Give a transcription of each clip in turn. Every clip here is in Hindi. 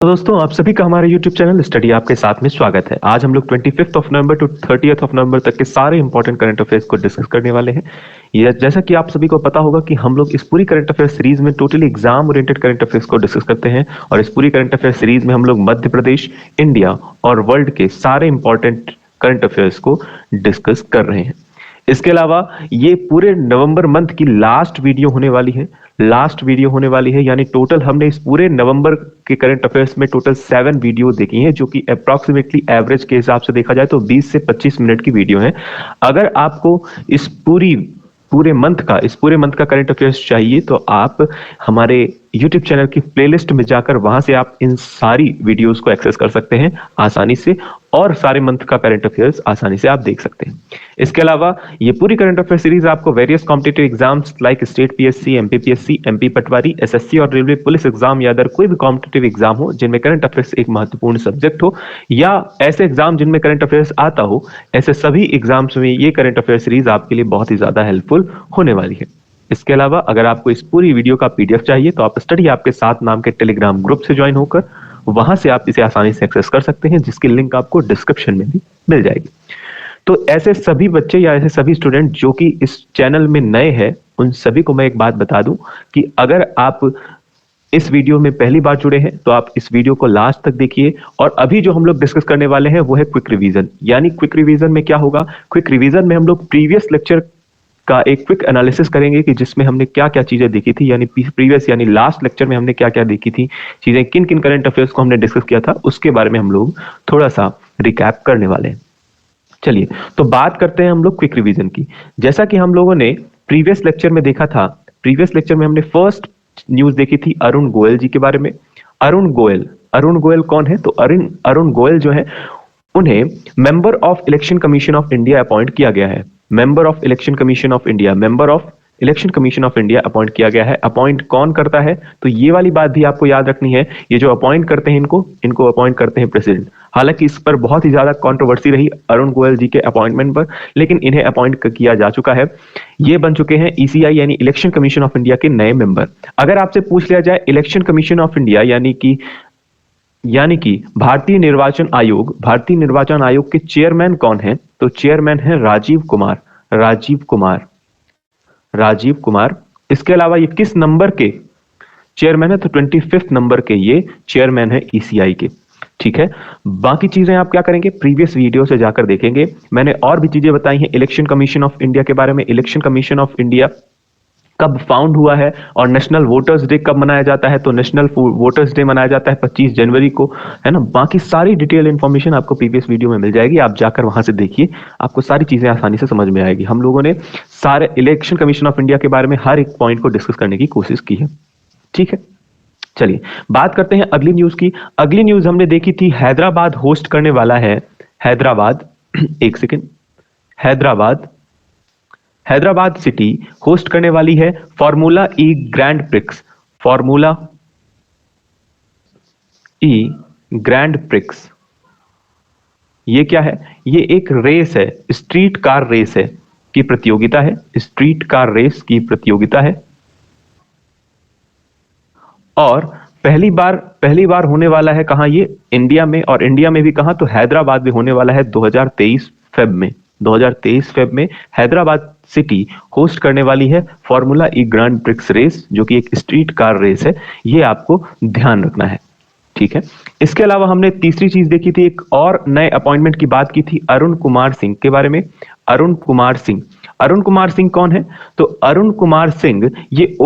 तो दोस्तों आप सभी का हमारे YouTube चैनल स्टडी आपके साथ में स्वागत है। आज हम लोग 25 ऑफ नवंबर टू 30 नवंबर तक के सारे इंपॉर्टेंट करंट अफेयर्स को डिस्कस करने वाले हैं। ये जैसा कि आप सभी को पता होगा कि हम लोग इस पूरी करंट अफेयर सीरीज में totally exam oriented current affairs को डिस्कस करते हैं और इस पूरी करंट अफेयर सीरीज में हम लोग मध्य प्रदेश, इंडिया और वर्ल्ड के सारे इंपॉर्टेंट करंट अफेयर्स को डिस्कस कर रहे हैं। इसके अलावा ये पूरे नवंबर मंथ की लास्ट वीडियो होने वाली है। यानी टोटल हमने इस पूरे नवंबर के करंट अफेयर्स में टोटल 7 वीडियो देखी हैं, जो कि अप्रोक्सीमेटली एवरेज के हिसाब से देखा जाए तो 20 से 25 मिनट की वीडियो है। अगर आपको इस पूरे मंथ का करंट अफेयर्स चाहिए तो आप हमारे YouTube चैनल की प्लेलिस्ट में जाकर वहां से आप इन सारी वीडियोस को एक्सेस कर सकते हैं आसानी से और सारे मंथ का करंट अफेयर्स आसानी से आप देख सकते हैं। इसके अलावा ये पूरी करंट अफेयर सीरीज आपको various competitive exams like state PSC, MP PSC, MP patwari, SSC और रेलवे पुलिस एग्जाम या अदर कोई भी कॉम्पिटिटिव एग्जाम हो जिनमें करंट अफेयर्स एक महत्वपूर्ण सब्जेक्ट हो या ऐसे एग्जाम जिनमें करंट अफेयर्स आता हो, ऐसे सभी एग्जाम्स में ये करंट अफेयर सीरीज आपके लिए बहुत ही ज्यादा हेल्पफुल होने वाली है। इसके अलावा अगर आपको इस पूरी वीडियो का पीडीएफ चाहिए तो आप स्टडी आपके साथ नाम के टेलीग्राम ग्रुप से ज्वाइन होकर वहां से आप इसे आसानी से एक्सेस कर सकते हैं, जिसकी लिंक आपको डिस्क्रिप्शन में भी मिल जाएगी। तो ऐसे सभी बच्चे या ऐसे सभी स्टूडेंट जो कि इस चैनल में नए हैं, उन सभी को मैं एक बात बता दूं कि अगर आप इस वीडियो में पहली बार जुड़े हैं तो आप इस वीडियो को लास्ट तक देखिए। और अभी जो हम लोग डिस्कस करने वाले हैं वो है क्विक रिवीजन। यानी क्विक रिवीजन में क्या होगा, क्विक रिवीजन में हम लोग प्रीवियस लेक्चर का एक क्विक एनालिसिस करेंगे कि जिसमें हमने क्या क्या चीजें देखी थी, यानी लास्ट लेक्चर में हमने क्या क्या देखी थी चीजें, किन किन करंट अफेयर्स को हमने डिस्कस किया था, उसके बारे में हम लोग थोड़ा सा रिकैप करने वाले हैं। चलिए तो बात करते हैं हम लोग क्विक रिवीजन की। जैसा कि हम लोगों ने प्रीवियस लेक्चर में देखा था, प्रीवियस लेक्चर में हमने फर्स्ट न्यूज देखी थी अरुण गोयल जी के बारे में। अरुण गोयल कौन है? तो अरुण गोयल जो है उन्हें member of election commission of India appoint किया गया है। Member of election commission of India appoint किया गया है। अपॉइंट कौन करता है? तो ये वाली बात भी आपको याद रखनी है, ये जो अपॉइंट करते हैं इनको अपॉइंट करते हैं प्रेसिडेंट। हालांकि इस पर बहुत ही ज्यादा कंट्रोवर्सी रही अरुण गोयल जी के अपॉइंटमेंट पर, लेकिन इन्हें अपॉइंट किया जा चुका है। ये बन चुके हैं ईसीआई यानी इलेक्शन कमीशन ऑफ इंडिया के नए मेंबर। अगर आपसे पूछ लिया जाए इलेक्शन कमीशन ऑफ इंडिया यानी कि भारतीय निर्वाचन आयोग के चेयरमैन कौन है? तो चेयरमैन है राजीव कुमार। इसके अलावा ये किस नंबर के चेयरमैन है? तो 25 नंबर के ये चेयरमैन है ईसीआई के। ठीक है, बाकी चीजें आप क्या करेंगे, प्रीवियस वीडियो से जाकर देखेंगे। मैंने और भी चीजें बताई हैं इलेक्शन कमीशन ऑफ इंडिया के बारे में। इलेक्शन कमीशन ऑफ इंडिया कब फाउंड हुआ है और नेशनल वोटर्स डे कब मनाया जाता है? तो नेशनल वोटर्स डे मनाया जाता है 25 जनवरी को, है ना। बाकी सारी डिटेल इंफॉर्मेशन आपको प्रीवियस वीडियो में मिल जाएगी, आप जाकर वहां से देखिए, आपको सारी चीजें आसानी से समझ में आएगी। हम लोगों ने सारे इलेक्शन कमीशन ऑफ इंडिया के बारे में हर एक पॉइंट को डिस्कस करने की कोशिश की है। ठीक है, चलिए बात करते हैं अगली न्यूज की। अगली न्यूज हमने देखी थी हैदराबाद होस्ट करने वाला है, एक सेकेंड, हैदराबाद सिटी होस्ट करने वाली है फॉर्मूला ई ग्रैंड प्रिक्स। ये क्या है? ये एक रेस है, स्ट्रीट कार रेस की प्रतियोगिता है और पहली बार होने वाला है कहां? ये इंडिया में, और इंडिया में भी कहां? तो हैदराबाद में होने वाला है 2023 फेब में हैदराबाद सिटी होस्ट करने वाली है फॉर्मूला ई ग्रैंड प्रिक्स रेस, जो कि एक स्ट्रीट कार रेस है। ये आपको ध्यान रखना है। ठीक है, इसके अलावा हमने तीसरी चीज देखी थी, एक और नए अपॉइंटमेंट की बात की थी अरुण कुमार सिंह के बारे में। अरुण कुमार सिंह कौन है? तो अरुण कुमार सिंह ये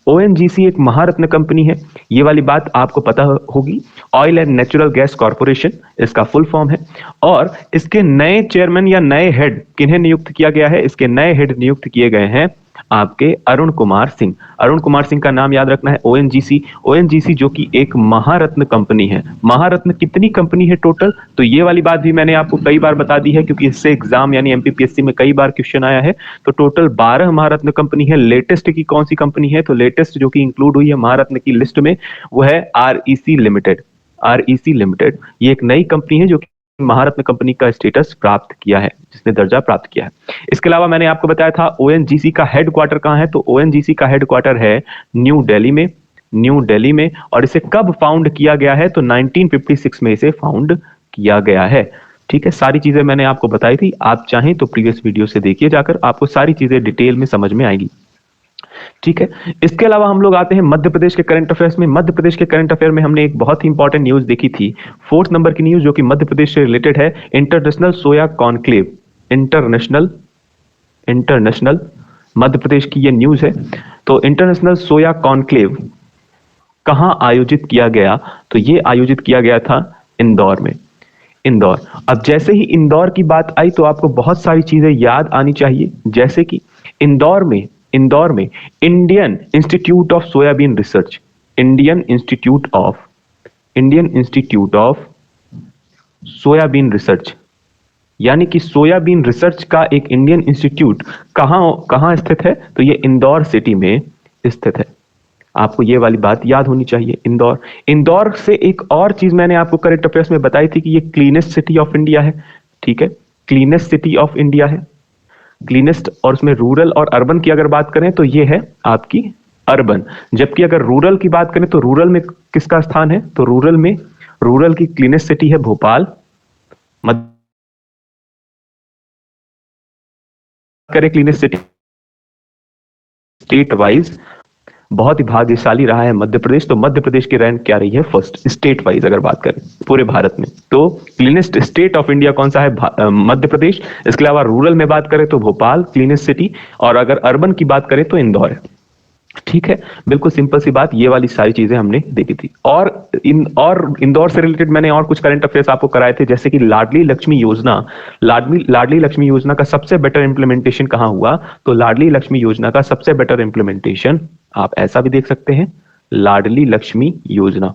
ओएनजीसी एक महारत्न कंपनी है। ये वाली बात आपको पता होगी, oil and natural gas corporation इसका फुल फॉर्म है। और इसके नए चेयरमैन या नए हेड किन्हें नियुक्त किया गया है? इसके नए हेड नियुक्त किए गए हैं आपके अरुण कुमार सिंह का नाम याद रखना है। ओएनजीसी जो कि एक महारत्न कंपनी है। महारत्न कितनी कंपनी है टोटल? तो ये वाली बात भी मैंने आपको कई बार बता दी है, क्योंकि इससे एग्जाम यानी एमपीपीएससी में कई बार क्वेश्चन आया है। तो टोटल 12 महारत्न कंपनी है। लेटेस्ट की कौन सी कंपनी है? तो लेटेस्ट जो कि इंक्लूड हुई है महारत्न की लिस्ट में वो है आरईसी लिमिटेड। ये एक नई कंपनी है जो कि महारत्न कंपनी का स्टेटस प्राप्त किया है, जिसने दर्जा प्राप्त किया है। इसके अलावा मैंने आपको बताया था ओएनजीसी का हेडक्वार्टर कहां है? तो ओएनजीसी का हेडक्वार्टर है न्यू दिल्ली में। न्यू दिल्ली में। और इसे कब फाउंड किया गया है? तो 1956 में इसे फाउंड किया गया है। ठीक है, सारी चीजें मैंने आपको बताई थी, आप चाहें तो प्रीवियस वीडियो से देखिए जाकर, आपको सारी चीजें डिटेल में समझ में आएगी। ठीक है, इसके अलावा हम लोग आते हैं मध्य प्रदेश के करंट अफेयर्स में। मध्य प्रदेश के करंट अफेयर में हमने एक बहुत ही इंपॉर्टेंट न्यूज देखी थी, 4th नंबर की न्यूज, जो कि मध्य प्रदेश से रिलेटेड है। इंटरनेशनल सोया conclave, international international Madhya Pradesh की ये न्यूज है। तो इंटरनेशनल सोया कॉन्क्लेव कहां आयोजित किया गया? तो ये आयोजित किया गया था इंदौर में। इंदौर। अब जैसे ही इंदौर की बात आई तो आपको बहुत सारी चीजें याद आनी चाहिए, जैसे कि इंदौर में Indian institute of soybean research, Indian institute of soybean research, यानी कि सोयाबीन रिसर्च का एक इंडियन इंस्टीट्यूट कहां स्थित है? तो ये इंदौर सिटी में स्थित है। आपको ये वाली बात याद होनी चाहिए, इंदौर। इंदौर से एक और चीज मैंने आपको करंट अफेयर्स में बताई थी कि ये क्लीनेस्ट सिटी ऑफ इंडिया है। ठीक है, क्लीनेस्ट सिटी ऑफ इंडिया है, क्लीनेस्ट। और उसमें रूरल और अर्बन की अगर बात करें तो ये है आपकी अर्बन। जबकि अगर रूरल की बात करें तो रूरल में किसका स्थान है? तो रूरल की क्लीनेस्ट सिटी है भोपाल। मध्य करें क्लीनेस्ट सिटी स्टेट वाइज, बहुत ही भाग्यशाली रहा है मध्य प्रदेश। तो मध्य प्रदेश की रैंक क्या रही है? फर्स्ट स्टेट वाइज अगर बात करें पूरे भारत में। तो क्लीनेस्ट स्टेट ऑफ इंडिया कौन सा है? मध्य प्रदेश। इसके अलावा रूरल में बात करें तो भोपाल क्लीनेस्ट सिटी, और अगर अर्बन की बात करें तो इंदौर है। ठीक है, बिल्कुल सिंपल सी बात, ये वाली सारी चीजें हमने देखी थी। और इंदौर से रिलेटेड मैंने और कुछ करंट अफेयर्स आपको कराए थे, जैसे कि लाडली लक्ष्मी योजना। लाडली लक्ष्मी योजना का सबसे बेटर इंप्लीमेंटेशन कहां हुआ? तो लाडली लक्ष्मी योजना का सबसे बेटर इंप्लीमेंटेशन आप ऐसा भी देख सकते हैं, लाडली लक्ष्मी योजना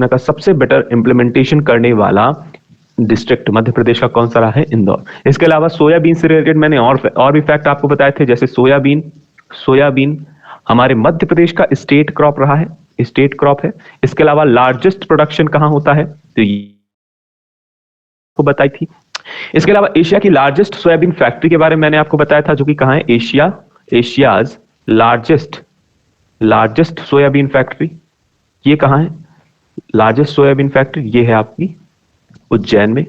का सबसे बेटर इंप्लीमेंटेशन करने वाला डिस्ट्रिक्ट मध्य प्रदेश का कौन सा रहा है? इंदौर। इसके अलावा सोयाबीन से रिलेटेड मैंने और भी फैक्ट आपको बताए थे, जैसे सोयाबीन हमारे मध्य प्रदेश का स्टेट क्रॉप रहा है, स्टेट क्रॉप है। इसके अलावा लार्जेस्ट प्रोडक्शन कहां होता है? तो ये को बताई थी। इसके अलावा एशिया की लार्जेस्ट सोयाबीन फैक्ट्री के बारे में मैंने आपको बताया था, जो कि कहां है? एशियाज लार्जेस्ट सोयाबीन फैक्ट्री, ये कहां है? लार्जेस्ट सोयाबीन फैक्ट्री ये है आपकी उज्जैन में।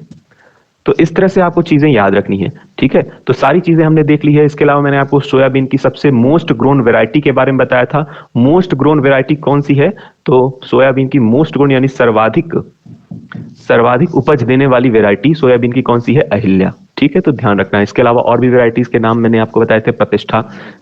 तो इस तरह से आपको चीजें याद रखनी है। ठीक है, तो सारी चीजें हमने देख ली है। इसके अलावा मैंने आपको सोयाबीन की सबसे मोस्ट ग्रोन वैरायटी के बारे में बताया था। मोस्ट ग्रोन वैरायटी कौन सी है? तो सोयाबीन की मोस्ट ग्रोन यानी सर्वाधिक उपज देने वाली वैरायटी सोयाबीन की कौन सी है? अहिल्या। ठीक है, तो ध्यान रखना है। इसके अलावा और भी वैरायटीज के नाम मैंने आपको बताए थे, प्रतिष्ठा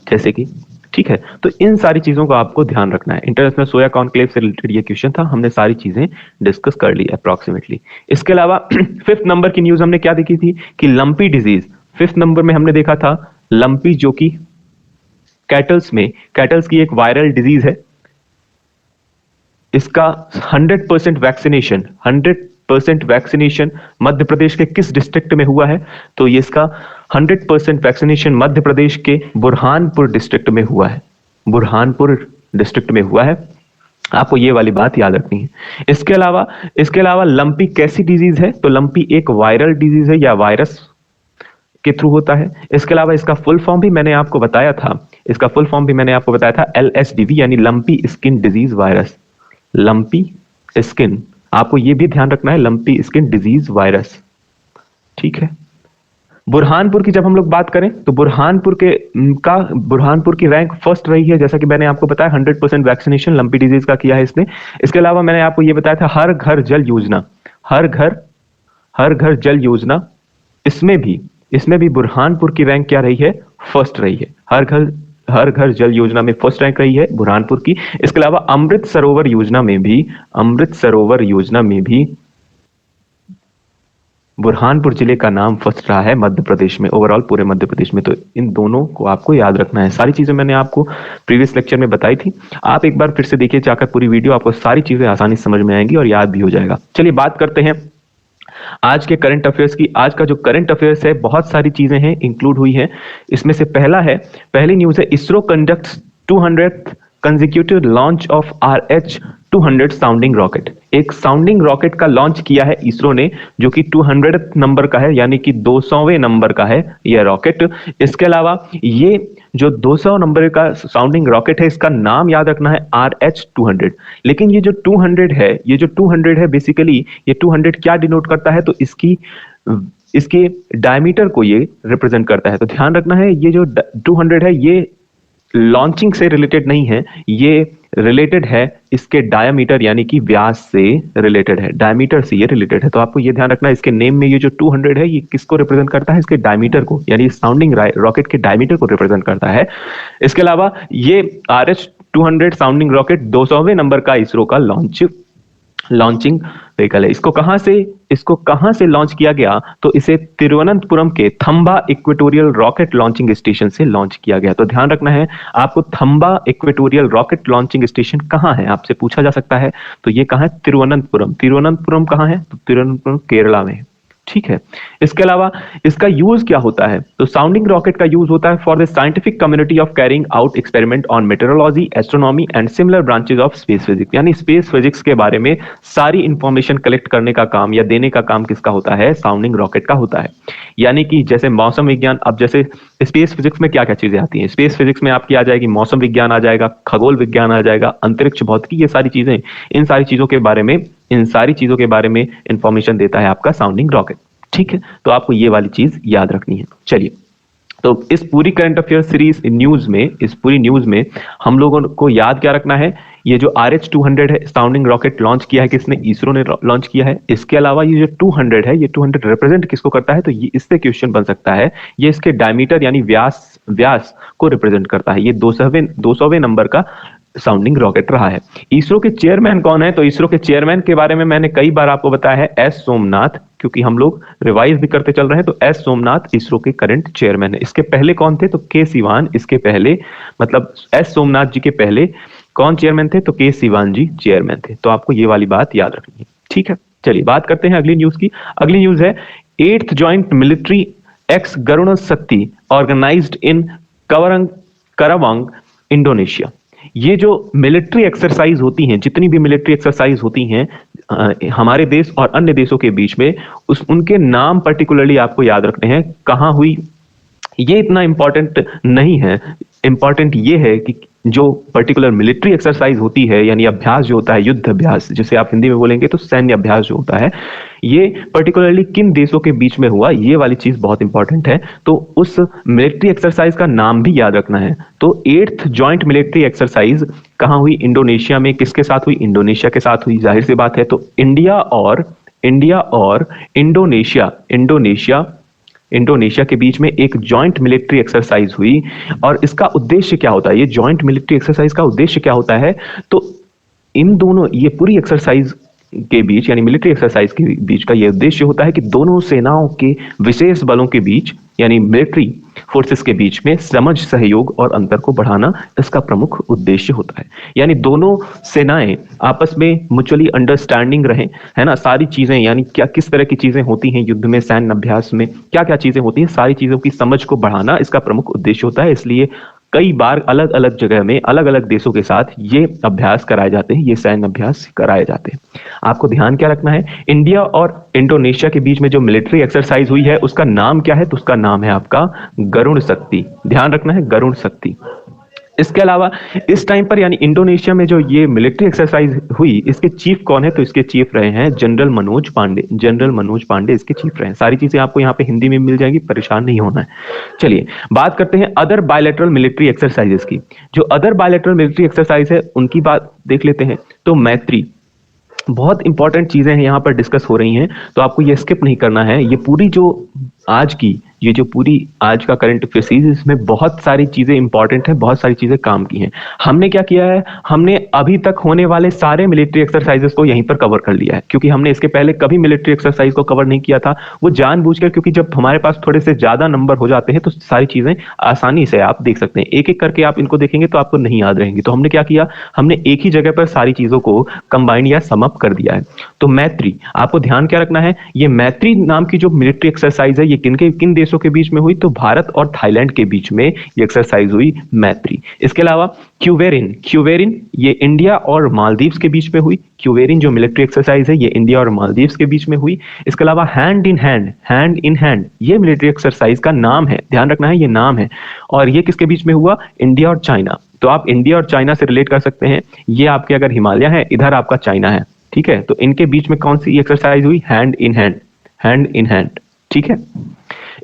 जैसे कि। ठीक है, तो इन सारी चीजों का आपको ध्यान रखना है। इंटरनेशनल सोया कॉन्क्लेव से रिलेटेड ये क्वेश्चन था, हमने सारी चीजें डिस्कस कर ली अप्रोक्सीमेटली। इसके अलावा 5th नंबर की न्यूज हमने क्या देखी थी कि लंपी डिजीज। 5th नंबर में हमने देखा था लंपी, जो कि कैटल्स की एक वायरल डिजीज है। इसका 100% वैक्सीनेशन मध्य प्रदेश के किस डिस्ट्रिक्ट में हुआ है? तो ये इसका 100% वैक्सीनेशन मध्य प्रदेश के बुरहानपुर डिस्ट्रिक्ट में हुआ है। बुरहानपुर डिस्ट्रिक्ट में हुआ है, आपको ये वाली बात याद रखनी है। इसके अलावा लंपी कैसी डिजीज है? तो लंपी एक वायरल डिजीज है या वायरस के थ्रू होता है। इसके अलावा इसका फुल फॉर्म भी मैंने आपको बताया था, LSDV यानी lumpy skin disease virus. Lumpy skin, आपको यह भी ध्यान रखना है, लंपी स्किन डिजीज वायरस। ठीक है, बुरहानपुर की जब हम लोग बात करें तो बुरहानपुर की रैंक फर्स्ट रही है, जैसा कि मैंने आपको बताया 100% वैक्सीनेशन लंपी डिजीज का किया है इसने। इसके अलावा मैंने आपको यह बताया था हर घर जल योजना, इसमें भी बुरहानपुर की रैंक क्या रही है? फर्स्ट रही है। हर घर जल योजना में फर्स्ट रैंक रही है बुरहानपुर की। इसके अलावा अमृत सरोवर योजना में भी बुरहानपुर जिले का नाम फर्स्ट रहा है मध्य प्रदेश में, ओवरऑल पूरे मध्य प्रदेश में। तो इन दोनों को आपको याद रखना है। सारी चीजें मैंने आपको प्रीवियस लेक्चर में बताई थी, आप एक बार फिर से देखिए जाकर पूरी वीडियो, आपको सारी चीजें आसानी से समझ में आएंगी और याद भी हो जाएगा। चलिए बात करते हैं आज के करंट अफेयर्स की। आज का जो करंट अफेयर्स है, बहुत सारी चीजें हैं इंक्लूड हुई हैं। इसमें से पहली न्यूज है, ISRO conducts 200th consecutive launch of RH-200 sounding rocket. एक साउंडिंग रॉकेट का लॉन्च किया है इसरो ने, जो कि 200th नंबर का है, यानी कि 200वें नंबर का है यह रॉकेट। इसके अलावा ये जो 200 नंबर का साउंडिंग रॉकेट है, इसका नाम याद रखना है RH-200। लेकिन ये जो 200 है बेसिकली, ये 200 क्या डिनोट करता है, तो इसके डायमीटर को ये रिप्रेजेंट करता है। तो ध्यान रखना है, ये जो 200 है ये लॉन्चिंग से रिलेटेड नहीं है, ये रिलेटेड है इसके डायमीटर यानी कि व्यास से रिलेटेड है, डायमीटर से ये रिलेटेड है। तो आपको ये ध्यान रखना है, इसके नेम में ये जो 200 है ये किसको रिप्रेजेंट करता है, इसके डायमीटर को, यानी साउंडिंग रॉकेट के डायमीटर को रिप्रेजेंट करता है। इसके अलावा ये RH-200 साउंडिंग रॉकेट 200वें नंबर का इसरो का लॉन्चिंग व्हीकल है। इसको कहां से लॉन्च किया गया, तो इसे तिरुवनंतपुरम के थंबा इक्वेटोरियल रॉकेट लॉन्चिंग स्टेशन से लॉन्च किया गया। तो ध्यान रखना है आपको, थंबा इक्वेटोरियल रॉकेट लॉन्चिंग स्टेशन कहां है, आपसे पूछा जा सकता है। तो ये कहां है, तिरुवनंतपुरम कहां है, तो तिरुवनंतपुरम केरला में। ठीक है। इसके अलावा इसका यूज क्या होता है, तो साउंडिंग रॉकेट का यूज होता है for the scientific community of carrying out experiment on meteorology, astronomy and similar branches of space physics. यानी स्पेस फिजिक्स के बारे में सारी इंफॉर्मेशन कलेक्ट करने का काम या देने का काम किसका होता है, साउंडिंग रॉकेट का होता है। यानी कि जैसे मौसम विज्ञान, अब जैसे स्पेस फिजिक्स में क्या क्या चीजें आती हैं, स्पेस फिजिक्स में आपकी आ जाएगी मौसम विज्ञान आ जाएगा, खगोल विज्ञान आ जाएगा, अंतरिक्ष भौतिकी, ये सारी चीजें, इन सारी चीजों के बारे में इंफॉर्मेशन देता है आपका साउंडिंग रॉकेट। ठीक है, तो आपको ये वाली चीज याद रखनी है। चलिए, तो इस पूरी करंट अफेयर सीरीज इस पूरी न्यूज में हम लोगों को याद क्या रखना है, ये जो RH-200 है साउंडिंग रॉकेट लॉन्च किया है किसने, इसरो ने लॉन्च किया है। इसके अलावा ये जो 200 है, ये 200 रिप्रेजेंट किसको करता है, तो ये इससे क्वेश्चन बन सकता है, ये इसके डायमीटर यानी व्यास को रिप्रेजेंट करता है। ये 200वें नंबर का साउंडिंग रॉकेट रहा है। इसरो के चेयरमैन कौन है, तो इसरो के चेयरमैन के बारे में मैंने कई बार आपको बताया है, एस सोमनाथ, क्योंकि हम लोग रिवाइज भी करते चल रहे हैं। तो एस सोमनाथ इसरो के करंट चेयरमैन है। इसके पहले कौन थे, तो के सिवान। इसके पहले मतलब एस सोमनाथ जी के पहले कौन चेयरमैन थे, तो के सिवान जी चेयरमैन थे। तो आपको ये वाली बात याद रखनी है। ठीक है, चलिए बात करते हैं अगली न्यूज की। अगली न्यूज है 8th joint military x Garuda शक्ति ऑर्गेनाइज्ड इन करावांग, इंडोनेशिया। ये जो मिलिट्री एक्सरसाइज होती हैं, जितनी भी मिलिट्री एक्सरसाइज होती हैं हमारे देश और अन्य देशों के बीच में, उनके नाम पर्टिकुलरली आपको याद रखने हैं, कहां हुई। ये इतना इंपॉर्टेंट नहीं है, इंपॉर्टेंट ये है कि जो पर्टिकुलर मिलिट्री एक्सरसाइज होती है, यानी अभ्यास जो होता है, युद्ध अभ्यास, जिसे आप हिंदी में बोलेंगे तो सैन्य अभ्यास जो होता है, ये पर्टिकुलरली किन देशों के बीच में हुआ, ये वाली चीज बहुत इंपॉर्टेंट है। तो उस मिलिट्री एक्सरसाइज का नाम भी याद रखना है। तो 8th ज्वाइंट मिलिट्री एक्सरसाइज कहां हुई, इंडोनेशिया में। किसके साथ हुई, इंडोनेशिया के साथ हुई, जाहिर सी बात है। तो इंडिया और इंडोनेशिया के बीच में एक जॉइंट मिलिट्री एक्सरसाइज हुई। और इसका उद्देश्य क्या होता है, ये जॉइंट मिलिट्री एक्सरसाइज का उद्देश्य क्या होता है, तो इन दोनों, ये पूरी एक्सरसाइज के बीच यानी मिलिट्री एक्सरसाइज के बीच का ये उद्देश्य होता है कि दोनों सेनाओं के विशेष बलों के बीच यानी मिलिट्री फोर्सेस के बीच में समझ, सहयोग और अंतर को बढ़ाना इसका प्रमुख उद्देश्य होता है। यानी दोनों सेनाएं आपस में म्यूचुअली अंडरस्टैंडिंग रहें, है ना। सारी चीजें यानी क्या किस तरह की चीजें होती हैं युद्ध में, सैन्य अभ्यास में क्या क्या चीजें होती हैं, सारी चीजों की समझ को बढ़ाना इसका प्रमुख उद्देश्य होता है। इसलिए कई बार अलग अलग जगह में अलग अलग देशों के साथ ये अभ्यास कराए जाते हैं, ये सैन्य अभ्यास कराए जाते हैं। आपको ध्यान क्या रखना है, इंडिया और इंडोनेशिया के बीच में जो मिलिट्री एक्सरसाइज हुई है उसका नाम क्या है, तो उसका नाम है आपका गरुण शक्ति। ध्यान रखना है, गरुण शक्ति। इसके अलावा इस टाइम पर यानी इंडोनेशिया में जो ये मिलिट्री एक्सरसाइज हुई, इसके चीफ कौन है, तो इसके चीफ रहे हैं जनरल मनोज पांडे इसके चीफ रहे हैं। सारी चीजें आपको यहाँ पे हिंदी में मिल जाएंगी, परेशान नहीं होना है। चलिए बात करते हैं अदर बायलैटरल मिलिट्री एक्सरसाइजेस की। जो अदर बायलैटरल मिलिट्री एक्सरसाइज है उनकी बात देख लेते हैं। तो मैत्री, बहुत इंपॉर्टेंट चीजें हैं यहाँ पर डिस्कस हो रही हैं, तो आपको ये स्किप नहीं करना है। ये पूरी जो आज का करंट अफेयर सीरीज, इसमें बहुत सारी चीजें इंपॉर्टेंट है, बहुत सारी चीजें काम की हैं। हमने क्या किया है, हमने अभी तक होने वाले सारे मिलिट्री एक्सरसाइजेस को यहीं पर कवर कर लिया है, क्योंकि हमने इसके पहले कभी मिलिट्री एक्सरसाइज को कवर नहीं किया था। वो जानबूझकर, क्योंकि जब हमारे पास थोड़े से ज्यादा नंबर हो जाते हैं तो सारी चीजें आसानी से आप देख सकते हैं, एक एक करके आप इनको देखेंगे तो आपको नहीं याद रहेंगी। तो हमने क्या किया, हमने एक ही जगह पर सारी चीजों को कंबाइन या सम अप कर दिया है। तो मैत्री, आपको ध्यान क्या रखना है, ये मैत्री नाम की जो मिलिट्री एक्सरसाइज है, ये किन देशों देशों के बीच में हुई, तो भारत और थाईलैंड के बीच में ये एक्सरसाइज हुई मैत्री। इसके अलावा क्यूवेरिन, क्यूवेरिन ये इंडिया और मालदीव्स के बीच में हुई। क्यूवेरिन जो मिलिट्री एक्सरसाइज है ये इंडिया और मालदीव्स के बीच में हुई। इसके अलावा hand in hand, hand in hand ये मिलिट्री एक्सरसाइज का नाम है, ध्यान रखना है ये नाम है। और ये किसके बीच में हुआ? इंडिया और चाइना। तो आप इंडिया और चाइना से रिलेट कर सकते हैं, ये आपके अगर हिमालय है, इधर आपका चाइना है, ठीक है, तो इनके बीच में कौन सी एक्सरसाइज हुई? Hand in hand, hand in hand, ठीक है।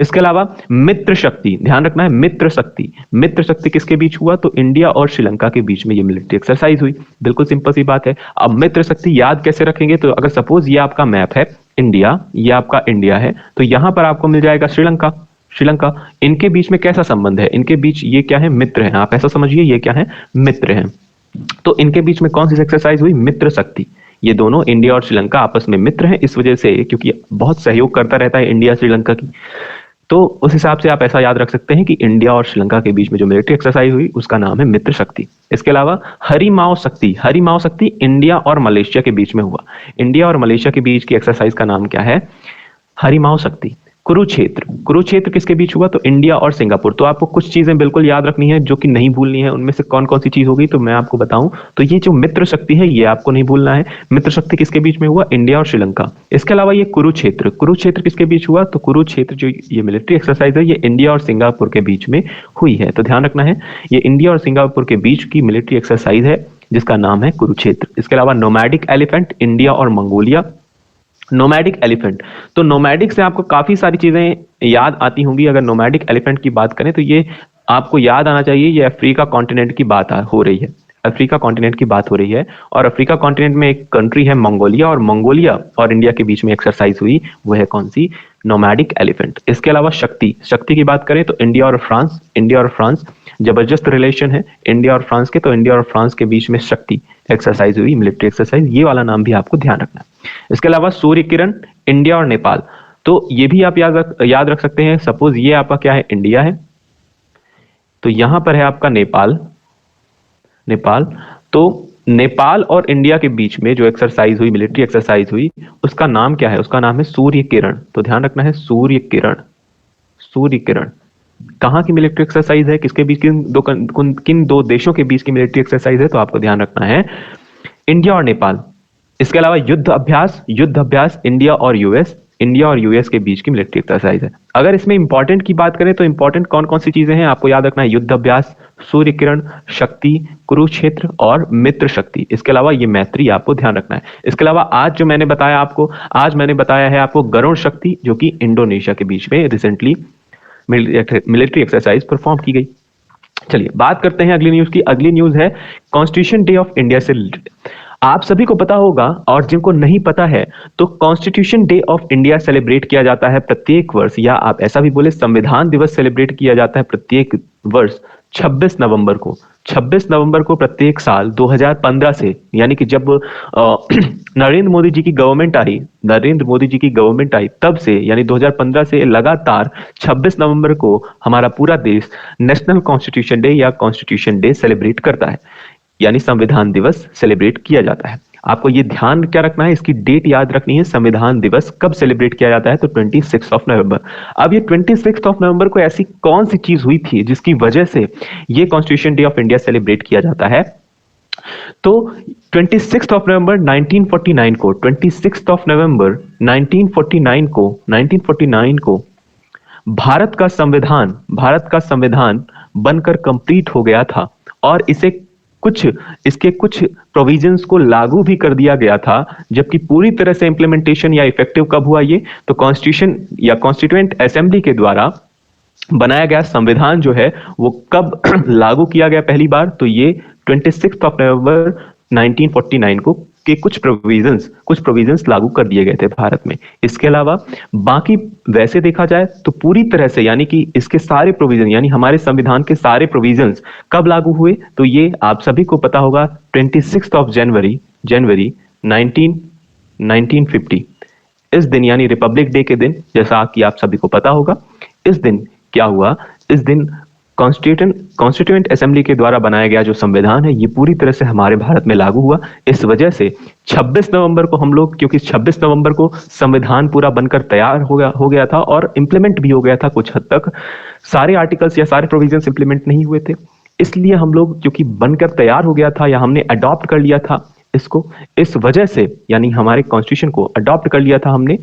इसके अलावा मित्र शक्ति, ध्यान रखना है मित्र शक्ति, मित्र शक्ति किसके बीच हुआ? तो इंडिया और श्रीलंका के बीच में ये मिलिट्री एक्सरसाइज हुई। बिल्कुल सिंपल सी बात है। अब मित्र शक्ति याद कैसे रखेंगे? तो अगर सपोज ये आपका मैप है इंडिया, ये आपका इंडिया है, तो यहां पर आपको मिल जाएगा श्रीलंका, श्रीलंका। इनके बीच में कैसा संबंध है? इनके बीच ये क्या है? मित्र है। आप ऐसा समझिए ये क्या है? मित्र है। तो इनके बीच में कौन सी एक्सरसाइज हुई? मित्र शक्ति। ये दोनों इंडिया और श्रीलंका आपस में मित्र हैं, इस वजह से, क्योंकि बहुत सहयोग करता रहता है इंडिया श्रीलंका की, तो उस हिसाब से आप ऐसा याद रख सकते हैं कि इंडिया और श्रीलंका के बीच में जो मिलिट्री एक्सरसाइज हुई उसका नाम है मित्र शक्ति। इसके अलावा हरिमाओ शक्ति, हरिमाओ शक्ति इंडिया और मलेशिया के बीच में हुआ। इंडिया और मलेशिया के बीच की एक्सरसाइज का नाम क्या है? हरिमाओ शक्ति। कुरुक्षेत्र, कुरुक्षेत्र किसके बीच हुआ? तो इंडिया और सिंगापुर। तो आपको कुछ चीजें बिल्कुल याद रखनी है जो कि नहीं भूलनी है। उनमें से कौन कौन सी चीज होगी तो मैं आपको बताऊं, तो ये जो मित्र शक्ति है ये आपको नहीं भूलना है। मित्र शक्ति किसके बीच में हुआ? इंडिया और श्रीलंका। इसके अलावा ये कुरुक्षेत्र, कुरुक्षेत्र किसके बीच हुआ? तो कुरुक्षेत्र जो ये मिलिट्री एक्सरसाइज है ये इंडिया और सिंगापुर के बीच में हुई है। तो ध्यान रखना है ये इंडिया और सिंगापुर के बीच की मिलिट्री एक्सरसाइज है जिसका नाम है कुरुक्षेत्र। इसके अलावा नोमैडिक एलिफेंट, इंडिया और मंगोलिया। नोमैडिक एलिफेंट, तो नोमैडिक से आपको काफी सारी चीजें याद आती होंगी। अगर नोमैडिक एलिफेंट की बात करें तो ये आपको याद आना चाहिए, ये अफ्रीका कॉन्टिनेंट की बात हो रही है, अफ्रीका कॉन्टिनेंट की बात हो रही है। और अफ्रीका कॉन्टिनेंट में एक कंट्री है मंगोलिया, और मंगोलिया और इंडिया के बीच में एक्सरसाइज हुई, वो है कौन सी? Nomadic elephant. इसके अलावा शक्ति, शक्ति की बात करें तो इंडिया और फ्रांस, इंडिया और फ्रांस जबरदस्त रिलेशन है इंडिया और फ्रांस के, तो इंडिया और फ्रांस के बीच में शक्ति एक्सरसाइज हुई, मिलिट्री एक्सरसाइज। ये वाला नाम भी आपको ध्यान रखना है। इसके अलावा सूर्य किरण, इंडिया और नेपाल, तो ये भी आप याद रख सकते हैं। सपोज ये आपका क्या है? इंडिया है, तो यहां पर है आपका नेपाल, नेपाल। तो नेपाल और इंडिया के बीच में जो एक्सरसाइज हुई, मिलिट्री एक्सरसाइज हुई, उसका नाम क्या है? उसका नाम है सूर्य किरण। तो ध्यान रखना है सूर्य किरण, सूर्य किरण। कहां की मिलिट्री एक्सरसाइज है? किसके बीच, किन दो देशों के बीच की मिलिट्री एक्सरसाइज है? तो आपको ध्यान रखना है इंडिया और नेपाल। इसके अलावा युद्ध अभ्यास, युद्ध अभ्यास इंडिया और यूएस, इंडिया और यूएस के बीच की मिलिट्री एक्सरसाइज है। अगर इसमें इंपॉर्टेंट की बात करें तो इंपॉर्टेंट कौन कौन सी चीजें हैं आपको याद रखना है? युद्ध अभ्यास, सूर्य किरण, शक्ति, कुरुक्षेत्र और मित्र शक्ति। इसके अलावा ये मैत्री आपको ध्यान रखना है। इसके अलावा आज जो मैंने बताया आपको, आज मैंने बताया है आपको गरुड़ शक्ति, जो कि इंडोनेशिया के बीच में रिसेंटली मिलिट्री एक्सरसाइज परफॉर्म की गई। चलिए बात करते हैं अगली न्यूज की। अगली न्यूज है कॉन्स्टिट्यूशन डे ऑफ इंडिया से रिलेटेड। आप सभी को पता होगा, और जिनको नहीं पता है तो constitution day of India celebrate किया जाता है प्रत्येक वर्ष, या आप ऐसा भी बोले संविधान दिवस सेलिब्रेट किया जाता है प्रत्येक वर्ष 26 नवंबर को। 26 नवंबर को प्रत्येक साल 2015 से, यानी कि जब नरेंद्र मोदी जी की गवर्नमेंट आई, नरेंद्र मोदी जी की गवर्नमेंट आई तब से, यानी 2015 से लगातार 26 नवंबर को हमारा पूरा देश नेशनल कॉन्स्टिट्यूशन डे या कॉन्स्टिट्यूशन डे सेलिब्रेट करता है, यानी संविधान दिवस सेलिब्रेट किया जाता है। आपको ये ध्यान क्या रखना है, इसकी डेट याद रखनी है। संविधान दिवस कब सेलिब्रेट किया जाता है? तो 26 ऑफ नवंबर। अब ये 26 ऑफ नवंबर को ऐसी कौन सी चीज हुई थी जिसकी वजह से ये constitution day of India celebrate किया जाता है? तो 26 ऑफ नवंबर 1949 को, 26 ऑफ नवंबर 1949 को भारत का संविधान बनकर कंप्लीट हो गया था, और इसके कुछ प्रोविजंस को लागू भी कर दिया गया था। जबकि पूरी तरह से इंप्लीमेंटेशन या इफेक्टिव कब हुआ ये? तो कॉन्स्टिट्यूशन या कॉन्स्टिट्यूएंट असेंबली के द्वारा बनाया गया संविधान जो है वो कब लागू किया गया पहली बार? तो ये 26 ऑफ नवंबर 1949 को के कुछ प्रोविजंस लागू कर दिए गए थे भारत में। इसके अलावा बाकी वैसे देखा जाए तो पूरी तरह से, यानी कि इसके सारे प्रोविजन, यानी हमारे संविधान के सारे प्रोविजंस कब लागू हुए? तो ये आप सभी को पता होगा 26 ऑफ जनवरी 1950। इस दिन, यानी रिपब्लिक डे के दिन, जैसा कि आप सभी को पता होगा, इस दिन क्या हुआ? इस दिन कॉन्स्टिट्यूएंट असेंबली के द्वारा बनाया गया जो संविधान है ये पूरी तरह से हमारे भारत में लागू हुआ। इस वजह से 26 नवंबर को हम लोग, क्योंकि 26 नवंबर को संविधान पूरा बनकर तैयार हो गया था और इंप्लीमेंट भी हो गया था कुछ हद तक, सारे आर्टिकल्स या सारे प्रोविजंस इंप्लीमेंट नहीं हुए थे, इसलिए हम लोग क्योंकि बनकर तैयार हो गया था या हमने अडॉप्ट कर लिया था इसको, इस वजह से यानी हमारे कॉन्स्टिट्यूशन को अडॉप्ट कर लिया था हमने,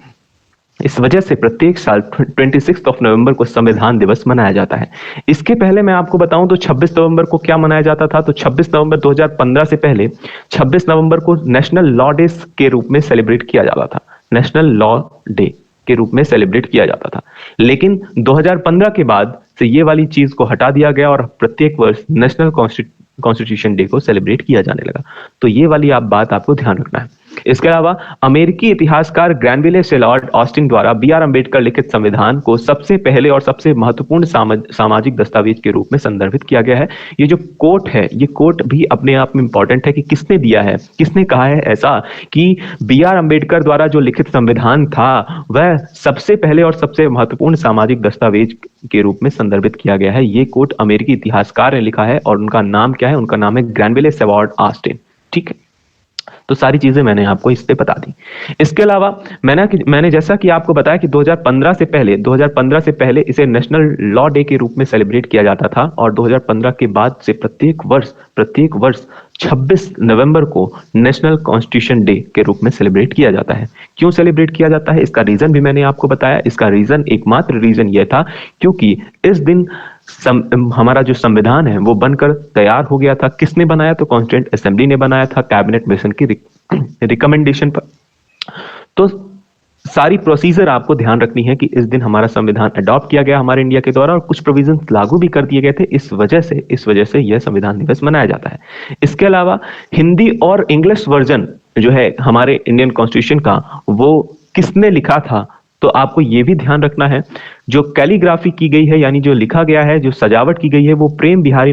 इस वजह से प्रत्येक साल 26 ऑफ नवंबर को संविधान दिवस मनाया जाता है। इसके पहले मैं आपको बताऊं तो 26 नवंबर को क्या मनाया जाता था, तो 26 नवंबर 2015 से पहले 26 नवंबर को नेशनल लॉ डे के रूप में सेलिब्रेट किया जाता था, नेशनल लॉ डे के रूप में सेलिब्रेट किया जाता था। लेकिन 2015 के बाद से ये वाली चीज को हटा दिया गया और प्रत्येक वर्ष नेशनल कॉन्स्टिट्यूशन डे को सेलिब्रेट किया जाने लगा। तो ये वाली बात आपको ध्यान रखना है। इसके अलावा अमेरिकी इतिहासकार ग्रैनविले सेलॉर्ड ऑस्टिन द्वारा बी.आर. अम्बेडकर लिखित संविधान को सबसे पहले और सबसे महत्वपूर्ण सामाजिक दस्तावेज के रूप में संदर्भित किया गया है। ये जो कोट है, ये कोट भी अपने आप में इंपॉर्टेंट है कि किसने दिया है, किसने कहा है ऐसा कि बी.आर. अम्बेडकर द्वारा जो लिखित संविधान था वह सबसे पहले और सबसे महत्वपूर्ण सामाजिक दस्तावेज के रूप में संदर्भित किया गया है। ये कोट अमेरिकी इतिहासकार ने लिखा है और उनका नाम क्या है, उनका नाम है ग्रैनविले सेलॉर्ड ऑस्टिन। ठीक है, तो सारी चीजें मैंने आपको इस पे बता दी। इसके अलावा मैंने जैसा कि आपको बताया कि 2015 से पहले इसे नेशनल लॉ डे के रूप में सेलिब्रेट किया जाता था और 2015 के बाद से प्रत्येक वर्ष 26 नवंबर को नेशनल कॉन्स्टिट्यूशन डे के रूप में सेलिब्रेट किया जाता है। क्यों सेलिब्रेट किया जाता है, इसका रीजन भी मैंने आपको बताया। इसका रीजन, एकमात्र रीजन यह था क्योंकि इस दिन हमारा जो संविधान है वो बनकर तैयार हो गया था। किसने बनाया, तो कॉन्स्टिट्यूएंट असेंबली ने बनाया था कैबिनेट मिशन की रिकमेंडेशन पर। तो सारी प्रोसीजर आपको ध्यान रखनी है कि इस दिन हमारा संविधान अडॉप्ट किया गया हमारे इंडिया के द्वारा और कुछ प्रोविजन लागू भी कर दिए गए थे। इस वजह से यह संविधान दिवस मनाया जाता है। इसके अलावा हिंदी और इंग्लिश वर्जन जो है हमारे इंडियन कॉन्स्टिट्यूशन का, वो किसने लिखा था, तो आपको यह भी ध्यान रखना है जो कैलीग्राफी की गई है यानी जो लिखा गया है, जो सजावट की गई है, वो प्रेम बिहारी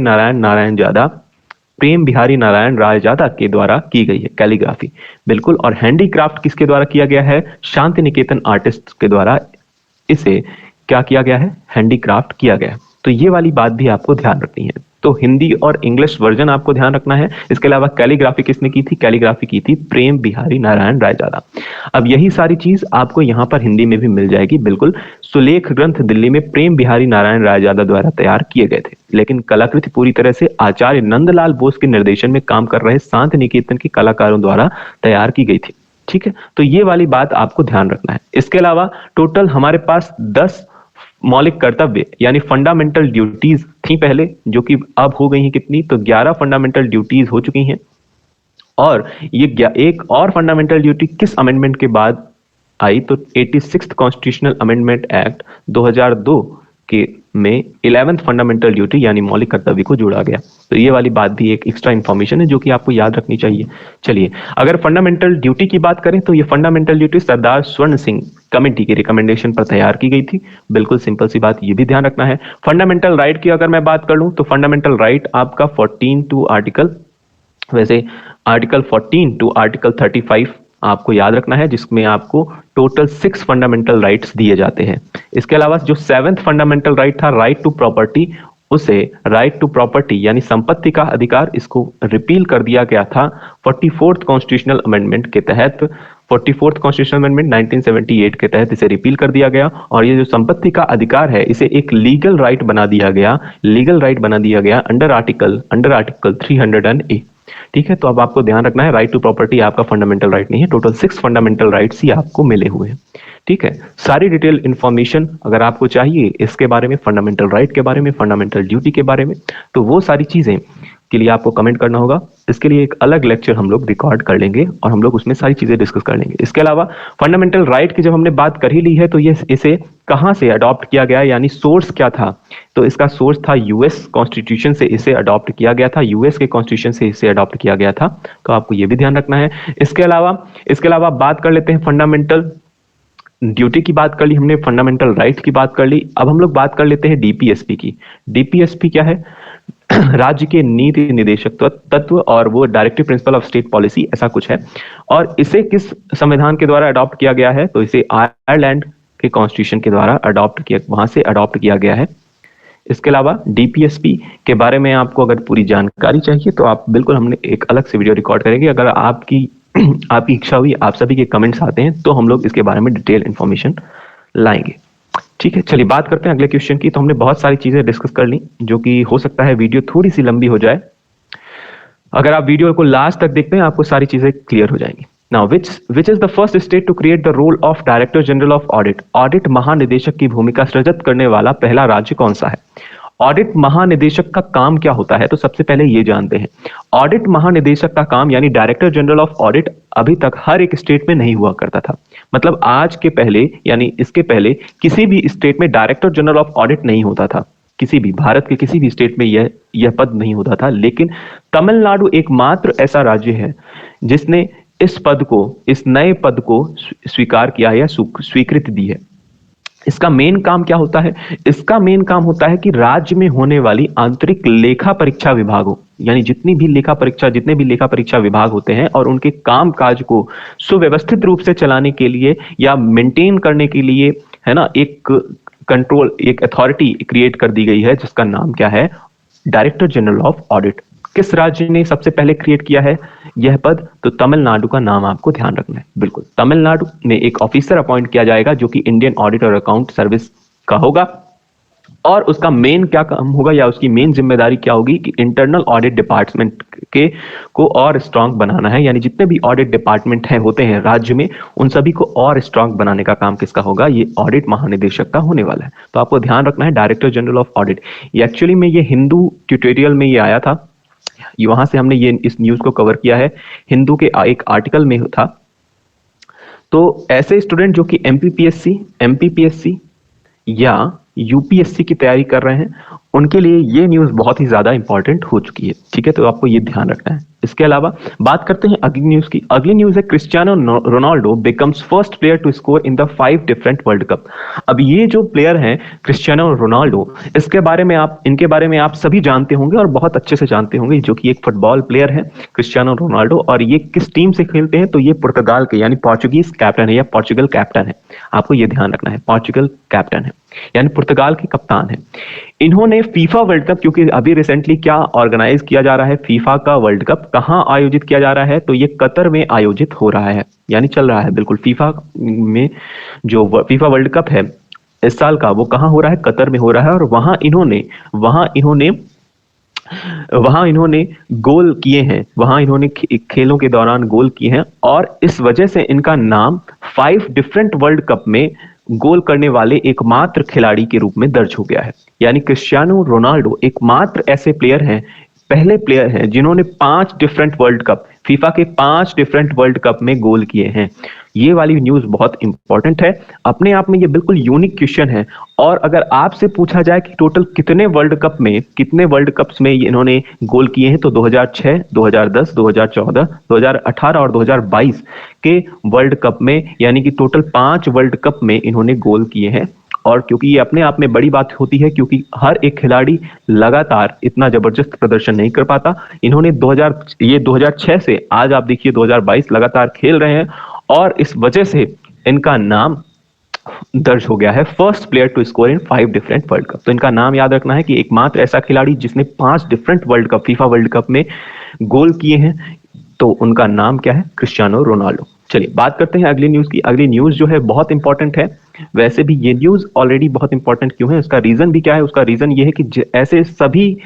नारायण रायजादा के द्वारा की गई है कैलीग्राफी, बिल्कुल। और हैंडीक्राफ्ट किसके द्वारा किया गया है, शांति निकेतन आर्टिस्ट के द्वारा इसे क्या किया गया है, हैंडीक्राफ्ट किया गया है। तो ये वाली बात भी आपको ध्यान रखनी है। तो हिंदी और इंग्लिश वर्जन आपको ध्यान रखना है। इसके अलावा कैलीग्राफी किसने की थी, कैलीग्राफी की थी प्रेम बिहारी नारायण रायजादा। अब यही सारी चीज आपको यहाँ पर हिंदी में भी मिल जाएगी, बिल्कुल। सुलेख ग्रंथ दिल्ली में प्रेम बिहारी नारायण रायजादा द्वारा तैयार किए गए थे, लेकिन कलाकृति पूरी तरह से आचार्य नंदलाल बोस के निर्देशन में काम कर रहे शांति निकेतन के कलाकारों द्वारा तैयार की गई थी। ठीक है, तो ये वाली बात आपको ध्यान रखना है। इसके अलावा टोटल हमारे पास 10 मौलिक कर्तव्य यानी फंडामेंटल ड्यूटीज थी पहले, जो कि अब हो गई हैं कितनी, तो 11 फंडामेंटल ड्यूटीज हो चुकी हैं। और ये एक और फंडामेंटल ड्यूटी किस अमेंडमेंट के बाद आई, तो 86th कॉन्स्टिट्यूशनल अमेंडमेंट एक्ट 2002 के में 11th फंडामेंटल ड्यूटी यानी मौलिक कर्तव्य को जोड़ा गया। तो ये वाली बात भी एक एक्स्ट्रा इंफॉर्मेशन है जो कि आपको याद रखनी चाहिए। चलिए, अगर फंडामेंटल ड्यूटी की बात करें तो ये फंडामेंटल ड्यूटी सरदार स्वर्ण सिंह कमेटी की रिकमेंडेशन पर तैयार की गई थी। बिल्कुल सिंपल सी बात, ये भी ध्यान रखना है। फंडामेंटल राइट की अगर मैं बात कर लूं तो फंडामेंटल राइट आपका 14 टू आर्टिकल 14 टू आर्टिकल 35 आपको याद रखना है, जिसमें आपको टोटल 6 फंडामेंटल राइट्स दिए जाते हैं। इसके अलावा जो 7th फंडामेंटल राइट था, राइट टू प्रॉपर्टी, उसे राइट टू प्रॉपर्टी यानी संपत्ति का अधिकार, इसको रिपील कर दिया गया था 44th कॉन्स्टिट्यूशनल अमेंडमेंट के तहत। 44th कॉन्स्टिट्यूशनल अमेंडमेंट 1978 के तहत इसे रिपील कर दिया गया और ये जो संपत्ति का अधिकार है इसे एक लीगल राइट बना दिया गया अंडर आर्टिकल 300A। ठीक है, तो अब आपको ध्यान रखना है, राइट टू प्रॉपर्टी आपका फंडामेंटल राइट नहीं है, टोटल 6 फंडामेंटल राइट्स ही आपको मिले हुए हैं। ठीक है, सारी डिटेल इंफॉर्मेशन अगर आपको चाहिए इसके बारे में, फंडामेंटल राइट के बारे में, फंडामेंटल ड्यूटी के बारे में, तो वो सारी चीजें के लिए आपको कमेंट करना होगा। इसके लिए एक अलग लेक्चर हम लोग रिकॉर्ड कर लेंगे और हम लोग उसमें सारी चीजें डिस्कस कर लेंगे। इसके अलावा फंडामेंटल राइट की जब हमने बात कर ही ली है तो ये इसे कहां से अडॉप्ट किया गया, यानी सोर्स क्या था, तो इसका सोर्स था यूएस कॉन्स्टिट्यूशन से इसे अडॉप्ट किया गया था, यूएस के कॉन्स्टिट्यूशन से इसे अडॉप्ट किया गया था। तो आपको ये भी ध्यान रखना है। इसके अलावा बात कर लेते हैं फंडामेंटल ड्यूटी की बात कर ली हमने, फंडामेंटल राइट की बात कर ली। अब हम लोग बात कर लेते हैं डीपीएसपी की। डीपीएसपी क्या है, राज्य के नीति निदेशक तत्व और वो directive principle of state policy, ऐसा कुछ है। और इसे किस संविधान के द्वारा अडॉप्ट किया गया है, तो इसे आयरलैंड के कॉन्स्टिट्यूशन के द्वारा वहां से अडॉप्ट किया गया है। इसके अलावा डीपीएसपी के बारे में आपको अगर पूरी जानकारी चाहिए तो आप बिल्कुल, हमने एक अलग से वीडियो रिकॉर्ड करेंगे। अगर आपकी आपकी इच्छा हुई, आप सभी के कमेंट्स आते हैं तो हम लोग इसके बारे में डिटेल इंफॉर्मेशन लाएंगे। ठीक है, चलिए बात करते हैं अगले क्वेश्चन की। तो हमने बहुत सारी चीजें डिस्कस कर ली, जो कि हो सकता है वीडियो थोड़ी सी लंबी हो जाए। अगर आप वीडियो को लास्ट तक देखते हैं आपको सारी चीजें क्लियर हो जाएंगी। Now which is the first state to create the role of director general of audit? Audit महानिदेशक की भूमिका सृजित करने वाला पहला राज्य कौन सा है? ऑडिट महानिदेशक का काम क्या होता है? तो सबसे पहले ये जानते हैं। ऑडिट महानिदेशक का काम यानी डायरेक्टर जनरल ऑफ ऑडिट अभी तक हर एक स्टेट में नहीं हुआ करता था। मतलब आज के पहले यानी इसके पहले किसी भी स्टेट में डायरेक्टर जनरल ऑफ ऑडिट नहीं होता था। किसी भी भारत के किसी भी स्टेट में यह पद नहीं होता था। लेकिन तमिलनाडु एकमात्र ऐसा राज्य है जिसने इस पद को, इस नए पद को स्वीकार किया है या स्वीकृति दी है। इसका मेन काम क्या होता है? इसका मेन काम होता है कि राज्य में होने वाली आंतरिक लेखा परीक्षा विभागों, यानी जितने भी लेखा परीक्षा विभाग होते हैं और उनके काम काज को सुव्यवस्थित रूप से चलाने के लिए या मेंटेन करने के लिए, है ना, एक कंट्रोल, एक अथॉरिटी क्रिएट कर दी गई है जिसका नाम क्या है? Director general of audit. किस राज्य ने सबसे पहले क्रिएट किया है यह पद? तो तमिलनाडु का नाम आपको ध्यान रखना है। बिल्कुल, तमिलनाडु में एक ऑफिसर अपॉइंट किया जाएगा जो कि इंडियन ऑडिट और अकाउंट सर्विस का होगा, और उसका मेन क्या काम होगा या उसकी मेन जिम्मेदारी क्या होगी कि इंटरनल ऑडिट डिपार्टमेंट के को और स्ट्रांग बनाना है। यानी जितने भी ऑडिट डिपार्टमेंट हैं होते हैं राज्य में, उन सभी को और स्ट्रांग बनाने का काम किसका होगा? ये ऑडिट महानिदेशक का होने वाला है। तो आपको ध्यान रखना है director general of audit. Actually में ये हिंदू ट्यूटोरियल में ये आया था, वहां से हमने ये इस न्यूज को कवर किया है, हिंदू के एक आर्टिकल में था। तो ऐसे स्टूडेंट जो कि एमपीपीएससी या यूपीएससी की तैयारी कर रहे हैं, उनके लिए ये न्यूज बहुत ही ज्यादा इंपॉर्टेंट हो चुकी है। ठीक है, तो आपको ये ध्यान रखना है। इसके अलावा बात करते हैं अगली न्यूज की। अगली न्यूज है Cristiano Ronaldo becomes first player to score in the 5 different world cup. अब ये जो प्लेयर हैं क्रिस्टियानो रोनाल्डो, इनके बारे में आप सभी जानते होंगे और बहुत अच्छे से जानते होंगे, जो कि एक फुटबॉल प्लेयर है क्रिस्टियानो रोनाल्डो। और ये किस टीम से खेलते हैं? तो ये पुर्तगाल के यानी पोर्चुगीज कैप्टन है या पोर्चुगल कैप्टन है। आपको ये ध्यान रखना है, पोर्चुगल कैप्टन है यानी पुर्तगाल के कप्तान है। इन्होंने फीफा वर्ल्ड कप, क्योंकि अभी रिसेंटली क्या ऑर्गेनाइज किया जा रहा है, फीफा का वर्ल्ड कप कहां आयोजित किया जा रहा है? तो ये कतर में आयोजित हो रहा है, यानी चल रहा है। बिल्कुल, फीफा में जो फीफा वर्ल्ड कप है इस साल का, वो कहां हो रहा है? कतर में हो रहा है। और वहां इन्होंने गोल किए हैं, वहां इन्होंने खेलों के दौरान गोल किए हैं, और इस वजह से इनका नाम 5 डिफरेंट वर्ल्ड कप में गोल करने वाले एकमात्र खिलाड़ी के रूप में दर्ज हो गया है। यानी क्रिस्टियानो रोनाल्डो एकमात्र ऐसे प्लेयर हैं, पहले प्लेयर हैं जिन्होंने 5 डिफरेंट वर्ल्ड कप, फीफा के 5 डिफरेंट वर्ल्ड कप में गोल किए हैं। ये वाली न्यूज बहुत इंपॉर्टेंट है, अपने आप में ये बिल्कुल यूनिक क्वेश्चन है। और अगर आपसे पूछा जाए कि टोटल कितने वर्ल्ड कप्स में इन्होंने गोल किए हैं, तो 2006, 2010, 2014, 2018 और 2022 के वर्ल्ड कप में, यानी कि टोटल 5 वर्ल्ड कप में इन्होंने गोल किए हैं। और क्योंकि ये अपने आप में बड़ी बात होती है, क्योंकि हर एक खिलाड़ी लगातार इतना जबरदस्त प्रदर्शन नहीं कर पाता। इन्होंने 2006 से आज आप देखिए 2022 लगातार खेल रहे हैं, और इस वजह से इनका नाम दर्ज हो गया है first player to score in 5 different world cup. तो इनका नाम याद रखना है कि एकमात्र ऐसा खिलाड़ी जिसने 5 different world cup, FIFA world cup में गोल किए हैं, तो उनका नाम क्या है? Cristiano Ronaldo. चलिए बात करते हैं अगली न्यूज की। अगली न्यूज जो है बहुत इंपॉर्टेंट है। वैसे भी ये न्यूज ऑलरेडी बहुत इंपॉर्टेंट क्यों है, उसका रीजन भी क्या है? उसका रीजन ये है कि ऐसे सभी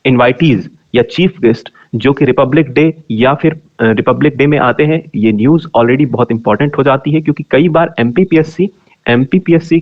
इनवाइटीज या चीफ गेस्ट जो कि रिपब्लिक डे या फिर रिपब्लिक डे में आते हैं, ये न्यूज ऑलरेडी बहुत इंपॉर्टेंट हो जाती है, क्योंकि कई बार एमपीपीएससी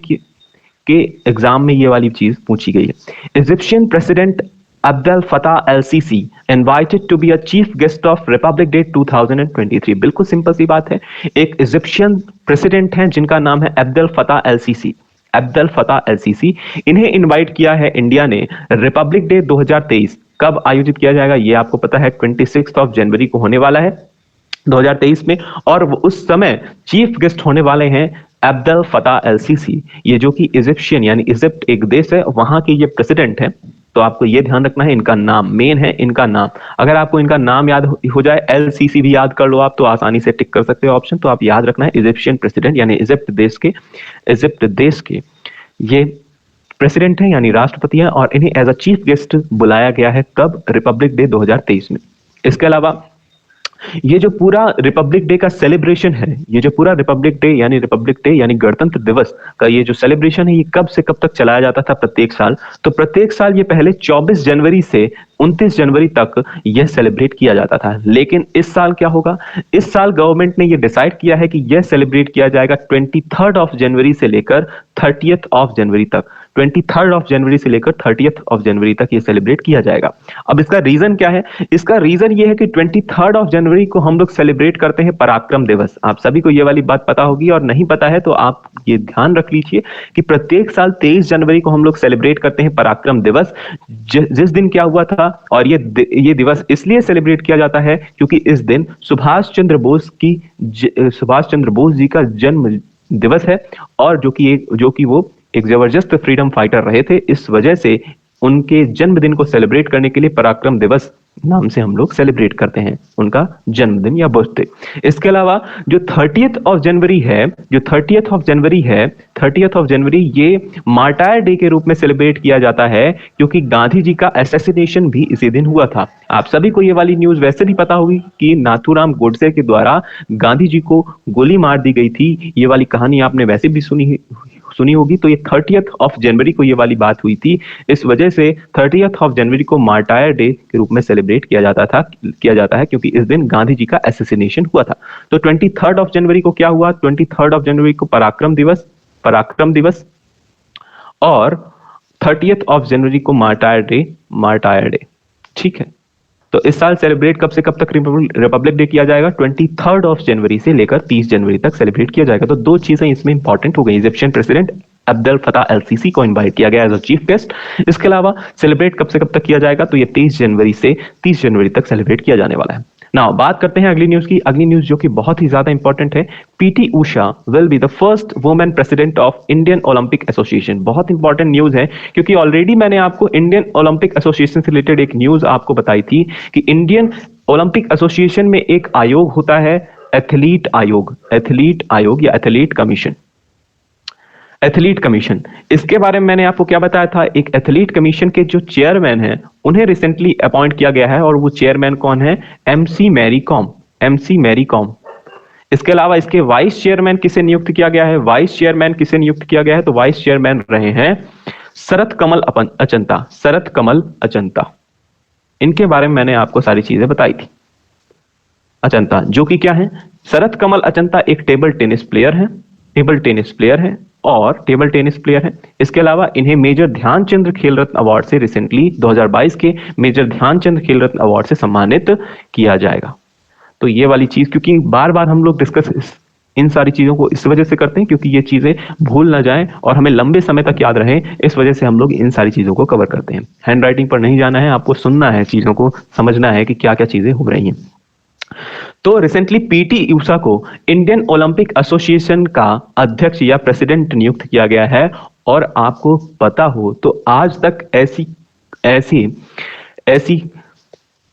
के एग्जाम में ये वाली चीज पूछी गई है। Egyptian president Abdel Fattah El Sisi invited to be a chief guest of Republic Day 2023। बिल्कुल सिंपल सी बात है, एक इजिप्शियन प्रेसिडेंट हैं जिनका नाम है अब्देल फताह एल सीसी। इन्हें इनवाइट किया है इंडिया ने रिपब्लिक डे 2023। कब आयोजित किया जाएगा ये आपको पता है, 26 जनवरी को होने वाला है 2023 में। और उस समय चीफ गेस्ट होने वाले हैं अब्देल फताह एल सीसी, ये जो कि इजिप्शियन यानी इजिप्ट एक देश है, वहां के ये प्रेसिडेंट है। तो आपको ये ध्यान रखना है, इनका नाम मेन है, इनका नाम, अगर आपको इनका नाम याद हो जाए, एलसीसी भी याद कर लो आप, तो आसानी से टिक कर सकते हो ऑप्शन। तो आप याद रखना है इजिप्शियन प्रेसिडेंट यानी इजिप्ट देश के ये प्रेसिडेंट हैं यानी राष्ट्रपति हैं, और इन्हें एज अ चीफ गेस्ट बुलाया गया है कब? रिपब्लिक डे 2023 में। इसके अलावा ये जो पूरा रिपब्लिक डे का सेलिब्रेशन है, ये जो पूरा रिपब्लिक डे यानी गणतंत्र दिवस का ये जो सेलिब्रेशन है, ये कब से कब तक चलाया जाता था प्रत्येक साल? तो प्रत्येक साल ये पहले 24 जनवरी से 29 जनवरी तक यह सेलिब्रेट किया जाता था। लेकिन इस साल क्या होगा? इस साल गवर्नमेंट ने यह डिसाइड किया है कि यह सेलिब्रेट किया जाएगा 23 ऑफ जनवरी से लेकर 30 ऑफ जनवरी तक। 23 ऑफ जनवरी से लेकर 30 ऑफ जनवरी तक ये सेलिब्रेट किया जाएगा। अब इसका रीजन क्या है? इसका रीजन ये है कि 23 ऑफ जनवरी को हम लोग सेलिब्रेट करते हैं पराक्रम दिवस। आप सभी को ये वाली बात पता होगी, और नहीं पता है तो आप ये ध्यान रख लीजिए कि प्रत्येक साल 23 जनवरी को हम लोग सेलिब्रेट करते हैं पराक्रम दिवस। जिस दिन क्या हुआ था, और ये दिवस इसलिए सेलिब्रेट किया जाता है क्योंकि इस दिन सुभाष चंद्र बोस जी का जन्म दिवस है, और जो कि वो एक जबरदस्त फ्रीडम फाइटर रहे थे। इस वजह से उनके जन्मदिन को सेलिब्रेट करने के लिए पराक्रम दिवस नाम से हम लोग सेलिब्रेट करते हैं उनका जन्मदिन या बर्थडे। इसके अलावा जो 30th ऑफ जनवरी है, 30th ऑफ जनवरी ये मार्टायर डे के रूप में सेलिब्रेट किया जाता है, क्योंकि गांधी जी का असैसिनेशन भी इसी दिन हुआ था। आप सभी को ये वाली न्यूज वैसे भी पता होगी कि नाथूराम गोडसे के द्वारा गांधी जी को गोली मार दी गई थी। ये वाली कहानी आपने वैसे भी सुनी होगी। तो ये 30th ऑफ जनवरी को ये वाली बात हुई थी। इस वजह से 30th ऑफ जनवरी को मार्टायर डे के रूप में सेलिब्रेट किया जाता है, क्योंकि इस दिन गांधी जी का असैसिनेशन हुआ था। तो 23 ऑफ जनवरी को क्या हुआ? 23 ऑफ जनवरी को पराक्रम दिवस, और 30th ऑफ जनवरी को मार्टायर डे। ठीक है, तो इस साल सेलिब्रेट कब से कब तक रिपब्लिक डे किया जाएगा? 23 ऑफ जनवरी से लेकर 30 जनवरी तक सेलिब्रेट किया जाएगा। तो दो चीजें इसमें इंपॉर्टेंट हो गई। इजिप्शियन प्रेसिडेंट अब्देल फताह अल सीसी को इनवाइट किया गया एज अ चीफ गेस्ट। इसके अलावा सेलिब्रेट कब से कब तक किया जाएगा? तो ये 23 जनवरी से 30 जनवरी तक सेलिब्रेट किया जाने वाला है। नाउ बात करते हैं अगली न्यूज की। अगली न्यूज जो कि बहुत ही ज्यादा इंपॉर्टेंट है, PT Usha will be the first women president of Indian Olympic association. बहुत इंपॉर्टेंट न्यूज है, क्योंकि ऑलरेडी मैंने आपको इंडियन ओलंपिक एसोसिएशन से रिलेटेड एक न्यूज आपको बताई थी कि इंडियन ओलंपिक एसोसिएशन में एक आयोग होता है, एथलीट आयोग या एथलीट कमीशन। इसके बारे में मैंने आपको क्या बताया था? एक एथलीट कमीशन के जो चेयरमैन हैं उन्हें रिसेंटली अपॉइंट किया गया है, और वो चेयरमैन कौन है? एमसी मैरी कॉम। इसके अलावा इसके वाइस चेयरमैन किसे नियुक्त किया गया है? तो वाइस चेयरमैन रहे हैं शरत कमल अचंता। इनके बारे में मैंने आपको सारी चीजें बताई थी। अचंता जो कि क्या है? शरत कमल अचंता एक टेबल टेनिस प्लेयर है। इसके अलावा इन्हें मेजर ध्यानचंद खेल रत्न अवार्ड से रिसेंटली 2022 के मेजर ध्यानचंद खेल रत्न अवार्ड से सम्मानित किया जाएगा। तो ये वाली चीज, क्योंकि बार बार हम लोग डिस्कस इन सारी चीजों को इस वजह से करते हैं क्योंकि ये चीजें भूल ना जाएं और हमें लंबे समय तक याद रहे, इस वजह से हम लोग इन सारी चीजों को कवर करते हैं। हैंड राइटिंग पर नहीं जाना है, आपको सुनना है, चीजों को समझना है कि क्या क्या चीजें हो रही हैं। तो रिसेंटली पीटी उषा को इंडियन ओलंपिक एसोसिएशन का अध्यक्ष या प्रेसिडेंट नियुक्त किया गया है। और आपको पता हो तो आज तक ऐसी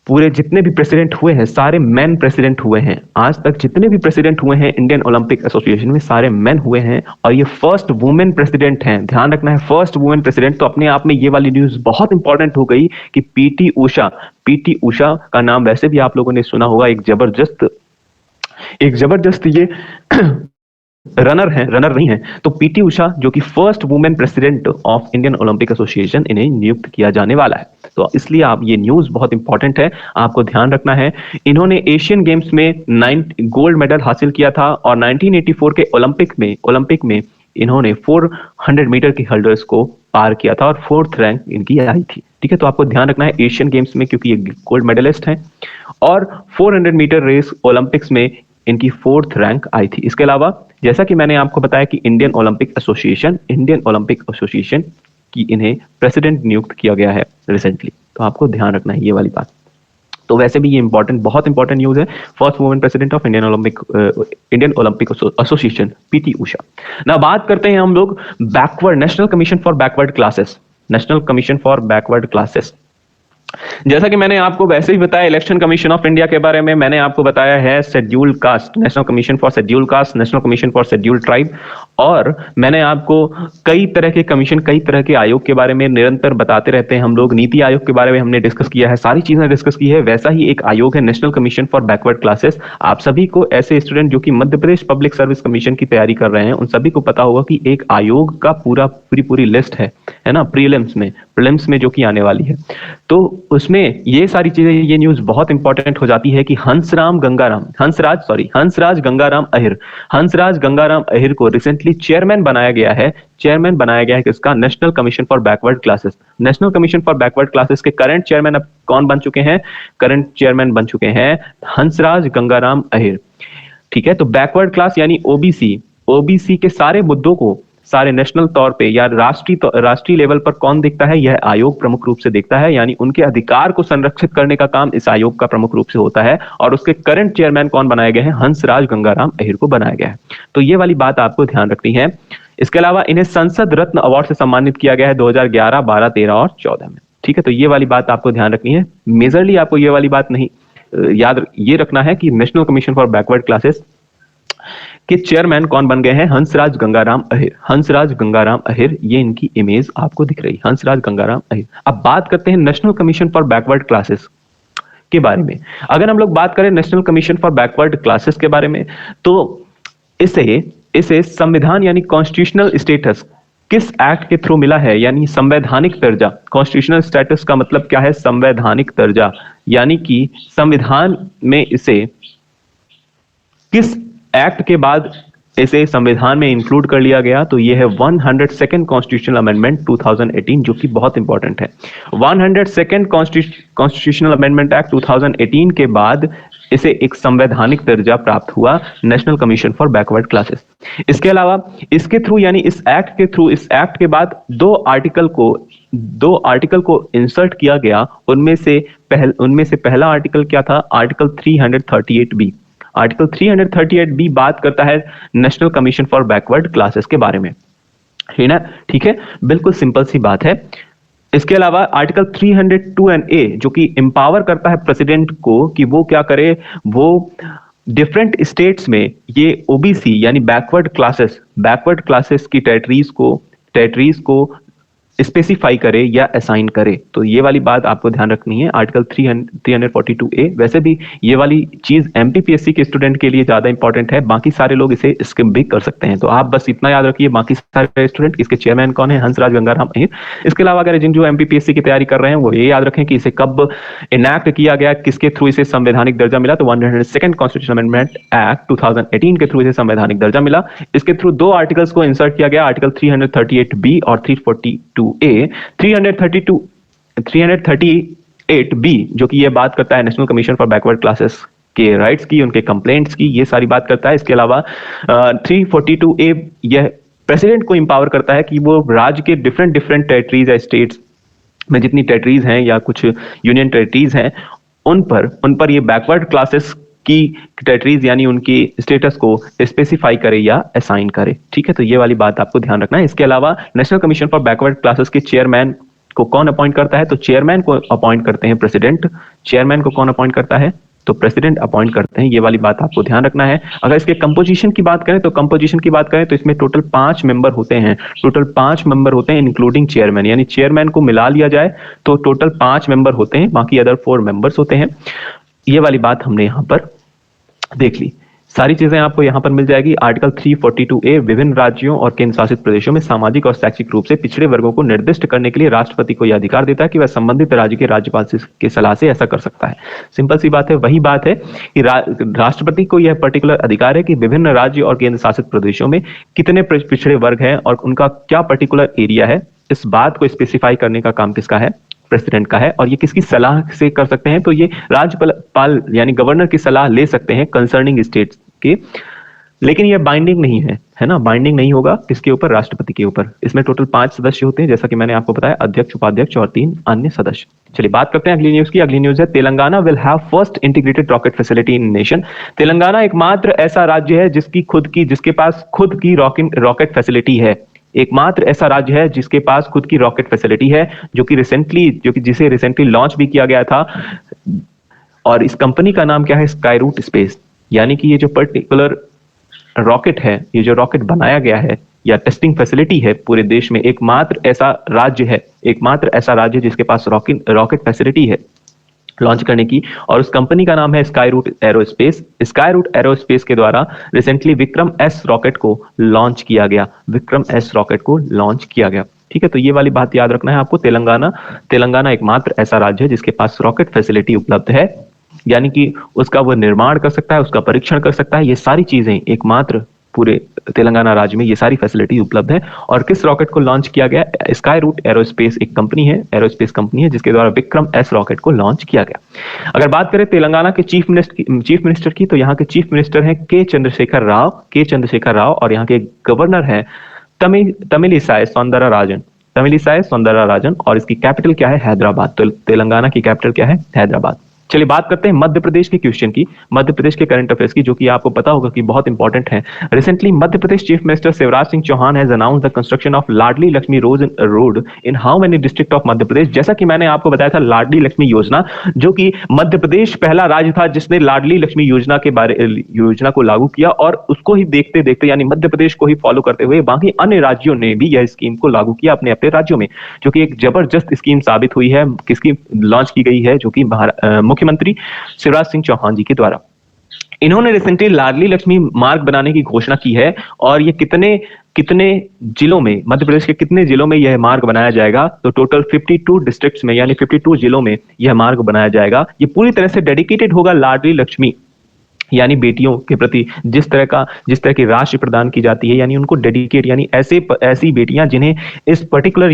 पूरे जितने भी प्रेसिडेंट हुए हैं सारे मेन प्रेसिडेंट हुए हैं। आज तक जितने भी प्रेसिडेंट हुए हैं इंडियन ओलंपिक एसोसिएशन में सारे मेन हुए हैं, और ये फर्स्ट वुमेन प्रेसिडेंट हैं। ध्यान रखना है, फर्स्ट वुमेन प्रेसिडेंट। तो अपने आप में ये वाली न्यूज बहुत इंपॉर्टेंट हो गई कि पीटी उषा का नाम वैसे भी आप लोगों ने सुना होगा। एक जबरदस्त ये रनर नहीं है। तो पीटी उषा जो कि first women president of Indian Olympic association, इन्हें नियुक्त किया जाने वाला है। तो इसलिए आप ये न्यूज बहुत इंपॉर्टेंट है, आपको ध्यान रखना है। इन्होंने एशियन गेम्स में 9 गोल्ड मेडल हासिल किया था, और 1984 के ओलंपिक में इन्होंने 400 मीटर की हर्डल्स को पार किया था और 4th रैंक इनकी आई थी। ठीक है, तो आपको ध्यान रखना है एशियन गेम्स में, क्योंकि ये गोल्ड मेडलिस्ट हैं, और 400 मीटर रेस ओलंपिक्स में इनकी 4th रैंक आई थी। इसके अलावा जैसा कि मैंने आपको बताया कि इंडियन ओलंपिक एसोसिएशन की इन्हें प्रेसिडेंट नियुक्त किया गया है रिसेंटली। तो आपको ध्यान रखना है ये वाली बात। तो वैसे भी ये बहुत इंपॉर्टेंट न्यूज है। First women president of Indian Olympic Association PT Usha. ना बात करते हैं हम लोग national commission for backward classes. जैसा कि मैंने आपको वैसे ही बताया इलेक्शन कमीशन ऑफ इंडिया के बारे में, मैंने आपको बताया है schedule caste, national commission for schedule caste, national commission for schedule tribe, और मैंने आपको कई तरह के कमीशन, कई तरह के आयोग के बारे में निरंतर बताते रहते हैं हम लोग। नीति आयोग के बारे में हमने डिस्कस किया है, सारी चीजें डिस्कस की है। वैसा ही एक आयोग है national commission for backward classes. आप सभी को, ऐसे स्टूडेंट जो कि Madhya Pradesh public service commission की तैयारी कर रहे हैं, उन सभी को पता होगा कि एक आयोग का पूरी लिस्ट है ना, प्रीलिम्स में जो कि आने वाली है। तो उसमें ये सारी चीजें, ये न्यूज बहुत इंपॉर्टेंट हो जाती है कि हंसराज गंगाराम अहिर को रिसेंटली चेयरमैन बनाया गया है। किसका? National commission for backward classes. National commission for backward classes के करंट चेयरमैन अब कौन बन चुके हैं? हंसराज गंगाराम अहिर। ठीक है, तो बैकवर्ड क्लास यानी ओबीसी के सारे मुद्दों को, सारे नेशनल तौर पे या राष्ट्रीय लेवल पर कौन देखता है? यह आयोग प्रमुख रूप से देखता है, यानी उनके अधिकार को संरक्षित करने का काम इस आयोग का प्रमुख रूप से होता है। और उसके करंट चेयरमैन कौन बनाए गए हैं? हंसराज गंगाराम अहिर को बनाया गया है। तो ये वाली बात आपको ध्यान रखनी है। इसके अलावा इन्हें संसद रत्न अवार्ड से सम्मानित किया गया है 2011, 12, 13 और 14 में। ठीक है, तो ये वाली बात आपको ध्यान रखनी है। मेजरली आपको ये वाली बात नहीं याद ये रखना है कि national commission for backward classes के चेयरमैन कौन बन गए हैं? हंसराज गंगाराम अहिर। ये इनकी इमेज आपको दिख रही, हंसराज गंगाराम अहिर। अब बात करते हैं national commission for backward classes के बारे में। अगर हम लोग बात करें national commission for backward classes के बारे में, तो इसे संविधान यानी कॉन्स्टिट्यूशनल स्टेटस किस एक्ट के थ्रू मिला है? यानी संवैधानिक दर्जा। कॉन्स्टिट्यूशनल स्टेटस का मतलब क्या है? संवैधानिक दर्जा। यानी कि संविधान में इसे किस एक्ट के बाद इसे संविधान में इंक्लूड कर लिया गया? तो यह है 102nd कॉन्स्टिट्यूशनल अमेंडमेंट 2018, जो कि बहुत इंपॉर्टेंट है। 102nd कॉन्स्टिट्यूशनल अमेंडमेंट एक्ट 2018 के बाद इसे एक संवैधानिक दर्जा प्राप्त हुआ, national commission for backward classes. इसके अलावा इसके थ्रू, यानी इस एक्ट के बाद दो आर्टिकल को इंसर्ट किया गया। उनमें से पहला आर्टिकल क्या था? आर्टिकल 338 बी बात करता है national commission for backward classes के बारे में, है ना? ठीक है, बिल्कुल सिंपल सी बात है। इसके अलावा आर्टिकल 302 एंड ए, जो कि एम्पावर करता है प्रेसिडेंट को कि वो क्या करे, वो डिफरेंट स्टेट्स में ये ओबीसी यानी बैकवर्ड क्लासेस की टेरिटरीज को स्पेसिफाई करे या असाइन करे। तो ये वाली बात आपको ध्यान रखनी है, आर्टिकल 342A। वैसे भी ये वाली चीज एमपीपीएससी के स्टूडेंट के लिए ज्यादा इंपॉर्टेंट है, बाकी सारे लोग इसे स्किप भी कर सकते हैं। तो आप बस इतना याद रखिए, बाकी सारे स्टूडेंट, इसके चेयरमैन कौन है? हंसराज गंगाराम अहिर। इसके अलावा अगर जो एमपीपीएससी की तैयारी कर रहे हैं वो ये याद रखें कि इसे कब इनैक्ट किया गया, किसके थ्रू इसे संवैधानिक दर्जा मिला? तो 102nd कॉन्स्टिट्यूशनल अमेंडमेंट एक्ट 2018 के थ्रू इसे संवैधानिक दर्जा मिला। इसके थ्रू दो आर्टिकल्स को इंसर्ट किया गया, आर्टिकल 338B और 342A। 338B जो कि ये बात करता है national commission for backward classes के राइट्स की, उनके कंप्लेंट्स की, ये सारी बात करता है। इसके अलावा 342A यह प्रेसिडेंट को इंपावर करता है कि वो राज्य के डिफरेंट टेरिटरीज या स्टेट्स में जितनी टेरिटरीज हैं या कुछ यूनियन टेरिटरीज हैं, उन पर ये बैकवर्ड क्लासेस की टेरिटरीज यानी उनकी स्टेटस को स्पेसिफाई करे या असाइन करे। ठीक है, तो ये वाली बात आपको ध्यान रखना है। इसके अलावा national commission for backward classes के चेयरमैन को कौन अपॉइंट करता है? तो चेयरमैन को अपॉइंट करते हैं प्रेसिडेंट। चेयरमैन को कौन अपॉइंट करता है? तो प्रेसिडेंट अपॉइंट करते हैं। ये वाली बात आपको ध्यान रखना है। अगर इसके कंपोजिशन की बात करें तो इसमें टोटल 5 मेंबर होते हैं। इंक्लूडिंग चेयरमैन, यानी चेयरमैन को मिला लिया जाए तो टोटल 5 मेंबर होते हैं, बाकी अदर 4 मेंबर्स होते हैं। ये वाली बात हमने यहां पर देख ली। सारी चीजें आपको यहां पर मिल जाएगी। आर्टिकल 342A विभिन्न राज्यों और केंद्र शासित प्रदेशों में सामाजिक और शैक्षिक रूप से पिछड़े वर्गों को निर्दिष्ट करने के लिए राष्ट्रपति को यह अधिकार देता है कि वह संबंधित राज्य के राज्यपाल की सलाह से ऐसा कर सकता है। सिंपल सी बात है, वही बात है कि राष्ट्रपति को यह पर्टिकुलर अधिकार है कि विभिन्न राज्य और केंद्र शासित प्रदेशों में कितने पिछड़े वर्ग हैं और उनका क्या पर्टिकुलर एरिया है, इस बात को स्पेसिफाई करने का काम किसका है? प्रेसिडेंट का है। और ये किसकी सलाह से कर सकते हैं? तो ये राज्यपाल यानी गवर्नर की सलाह ले सकते हैं कंसर्निंग स्टेट्स की, लेकिन ये बाइंडिंग नहीं है ना? बाइंडिंग नहीं होगा किसके ऊपर? राष्ट्रपति के ऊपर। इसमें टोटल 5 सदस्य होते हैं, जैसा कि मैंने आपको बताया, अध्यक्ष, उपाध्यक्ष और 3 अन्य सदस्य। चलिए बात करते हैं अगली न्यूज की। अगली न्यूज है Telangana will have first integrated rocket facility in nation. Telangana एकमात्र ऐसा राज्य है जिसके पास खुद की रॉकेट फैसिलिटी है। एकमात्र ऐसा राज्य है जिसके पास खुद की रॉकेट फैसिलिटी है, जिसे रिसेंटली लॉन्च भी किया गया था। और इस कंपनी का नाम क्या है? Skyroot space. यानी कि ये जो पर्टिकुलर रॉकेट है, ये जो रॉकेट बनाया गया है, या टेस्टिंग फैसिलिटी है पूरे देश में, एकमात्र ऐसा राज्य जिसके पास रॉकेट फैसिलिटी है लॉन्च करने की, और उस कंपनी का नाम है स्काई रूट एरोस्पेस। स्काई रूट एरोस्पेस के द्वारा रिसेंटली विक्रम एस रॉकेट को लॉन्च किया गया, ठीक है। तो ये वाली बात याद रखना है आपको। तेलंगाना एकमात्र ऐसा राज्य है जिसके पास रॉकेट फैसिलिटी उपलब्ध है, यानी कि उसका वो निर्माण कर सकता है, उसका परीक्षण कर सकता है। ये सारी चीजें एकमात्र पूरे तेलंगाना राज्य में ये सारी फैसिलिटी उपलब्ध है। और किस रॉकेट को लॉन्च किया गया? स्काई रूट एरोस्पेस एक कंपनी है, एरोस्पेस कंपनी है, जिसके द्वारा विक्रम एस रॉकेट को लॉन्च किया गया। अगर बात करें तेलंगाना के चीफ मिनिस्टर की, तो यहाँ के चीफ मिनिस्टर हैं के चंद्रशेखर राव, और यहाँ के गवर्नर है तमिलिसाई सौंदरराजन, और इसकी कैपिटल क्या है? हैदराबाद। तो तेलंगाना की कैपिटल क्या है? हैदराबाद। चलिए बात करते हैं मध्य प्रदेश के क्वेश्चन की, मध्य प्रदेश के करंट अफेयर्स की, जो कि आपको पता होगा कि बहुत इंपॉर्टेंट है। Recently Madhya Pradesh chief minister Shivraj Singh Chouhan has announced the construction of Ladli Laxmi road in how many district of Madhya Pradesh. जैसा कि मैंने आपको बताया था, लाडली लक्ष्मी योजना, जो कि मध्य प्रदेश पहला राज्य था जिसने लाडली लक्ष्मी योजना को लागू किया, और उसको ही देखते देखते, यानी मध्य प्रदेश को ही फॉलो करते हुए बाकी अन्य राज्यों ने भी यह स्कीम को लागू किया अपने अपने राज्यों में, जो कि एक जबरदस्त स्कीम साबित हुई है। किसकी लॉन्च की गई है? जो कि मुख्यमंत्री शिवराज सिंह चौहान जी के द्वारा। इन्होंने रिसेंटली लाडली लक्ष्मी मार्ग बनाने की घोषणा की है, और ये कितने जिलों में, मध्य प्रदेश के कितने जिलों में यह मार्ग बनाया जाएगा? तो टोटल 52 डिस्ट्रिक्ट्स में, यानी 52 जिलों में यह मार्ग बनाया जाएगा। ये पूरी तरह से डेडिकेटेड होगा लाडली लक्ष्मी, यानी बेटियों के प्रति जिस तरह की राशि प्रदान की जाती है, यानी उनको डेडिकेट, यानी ऐसी बेटियां जिन्हें इस पर्टिकुलर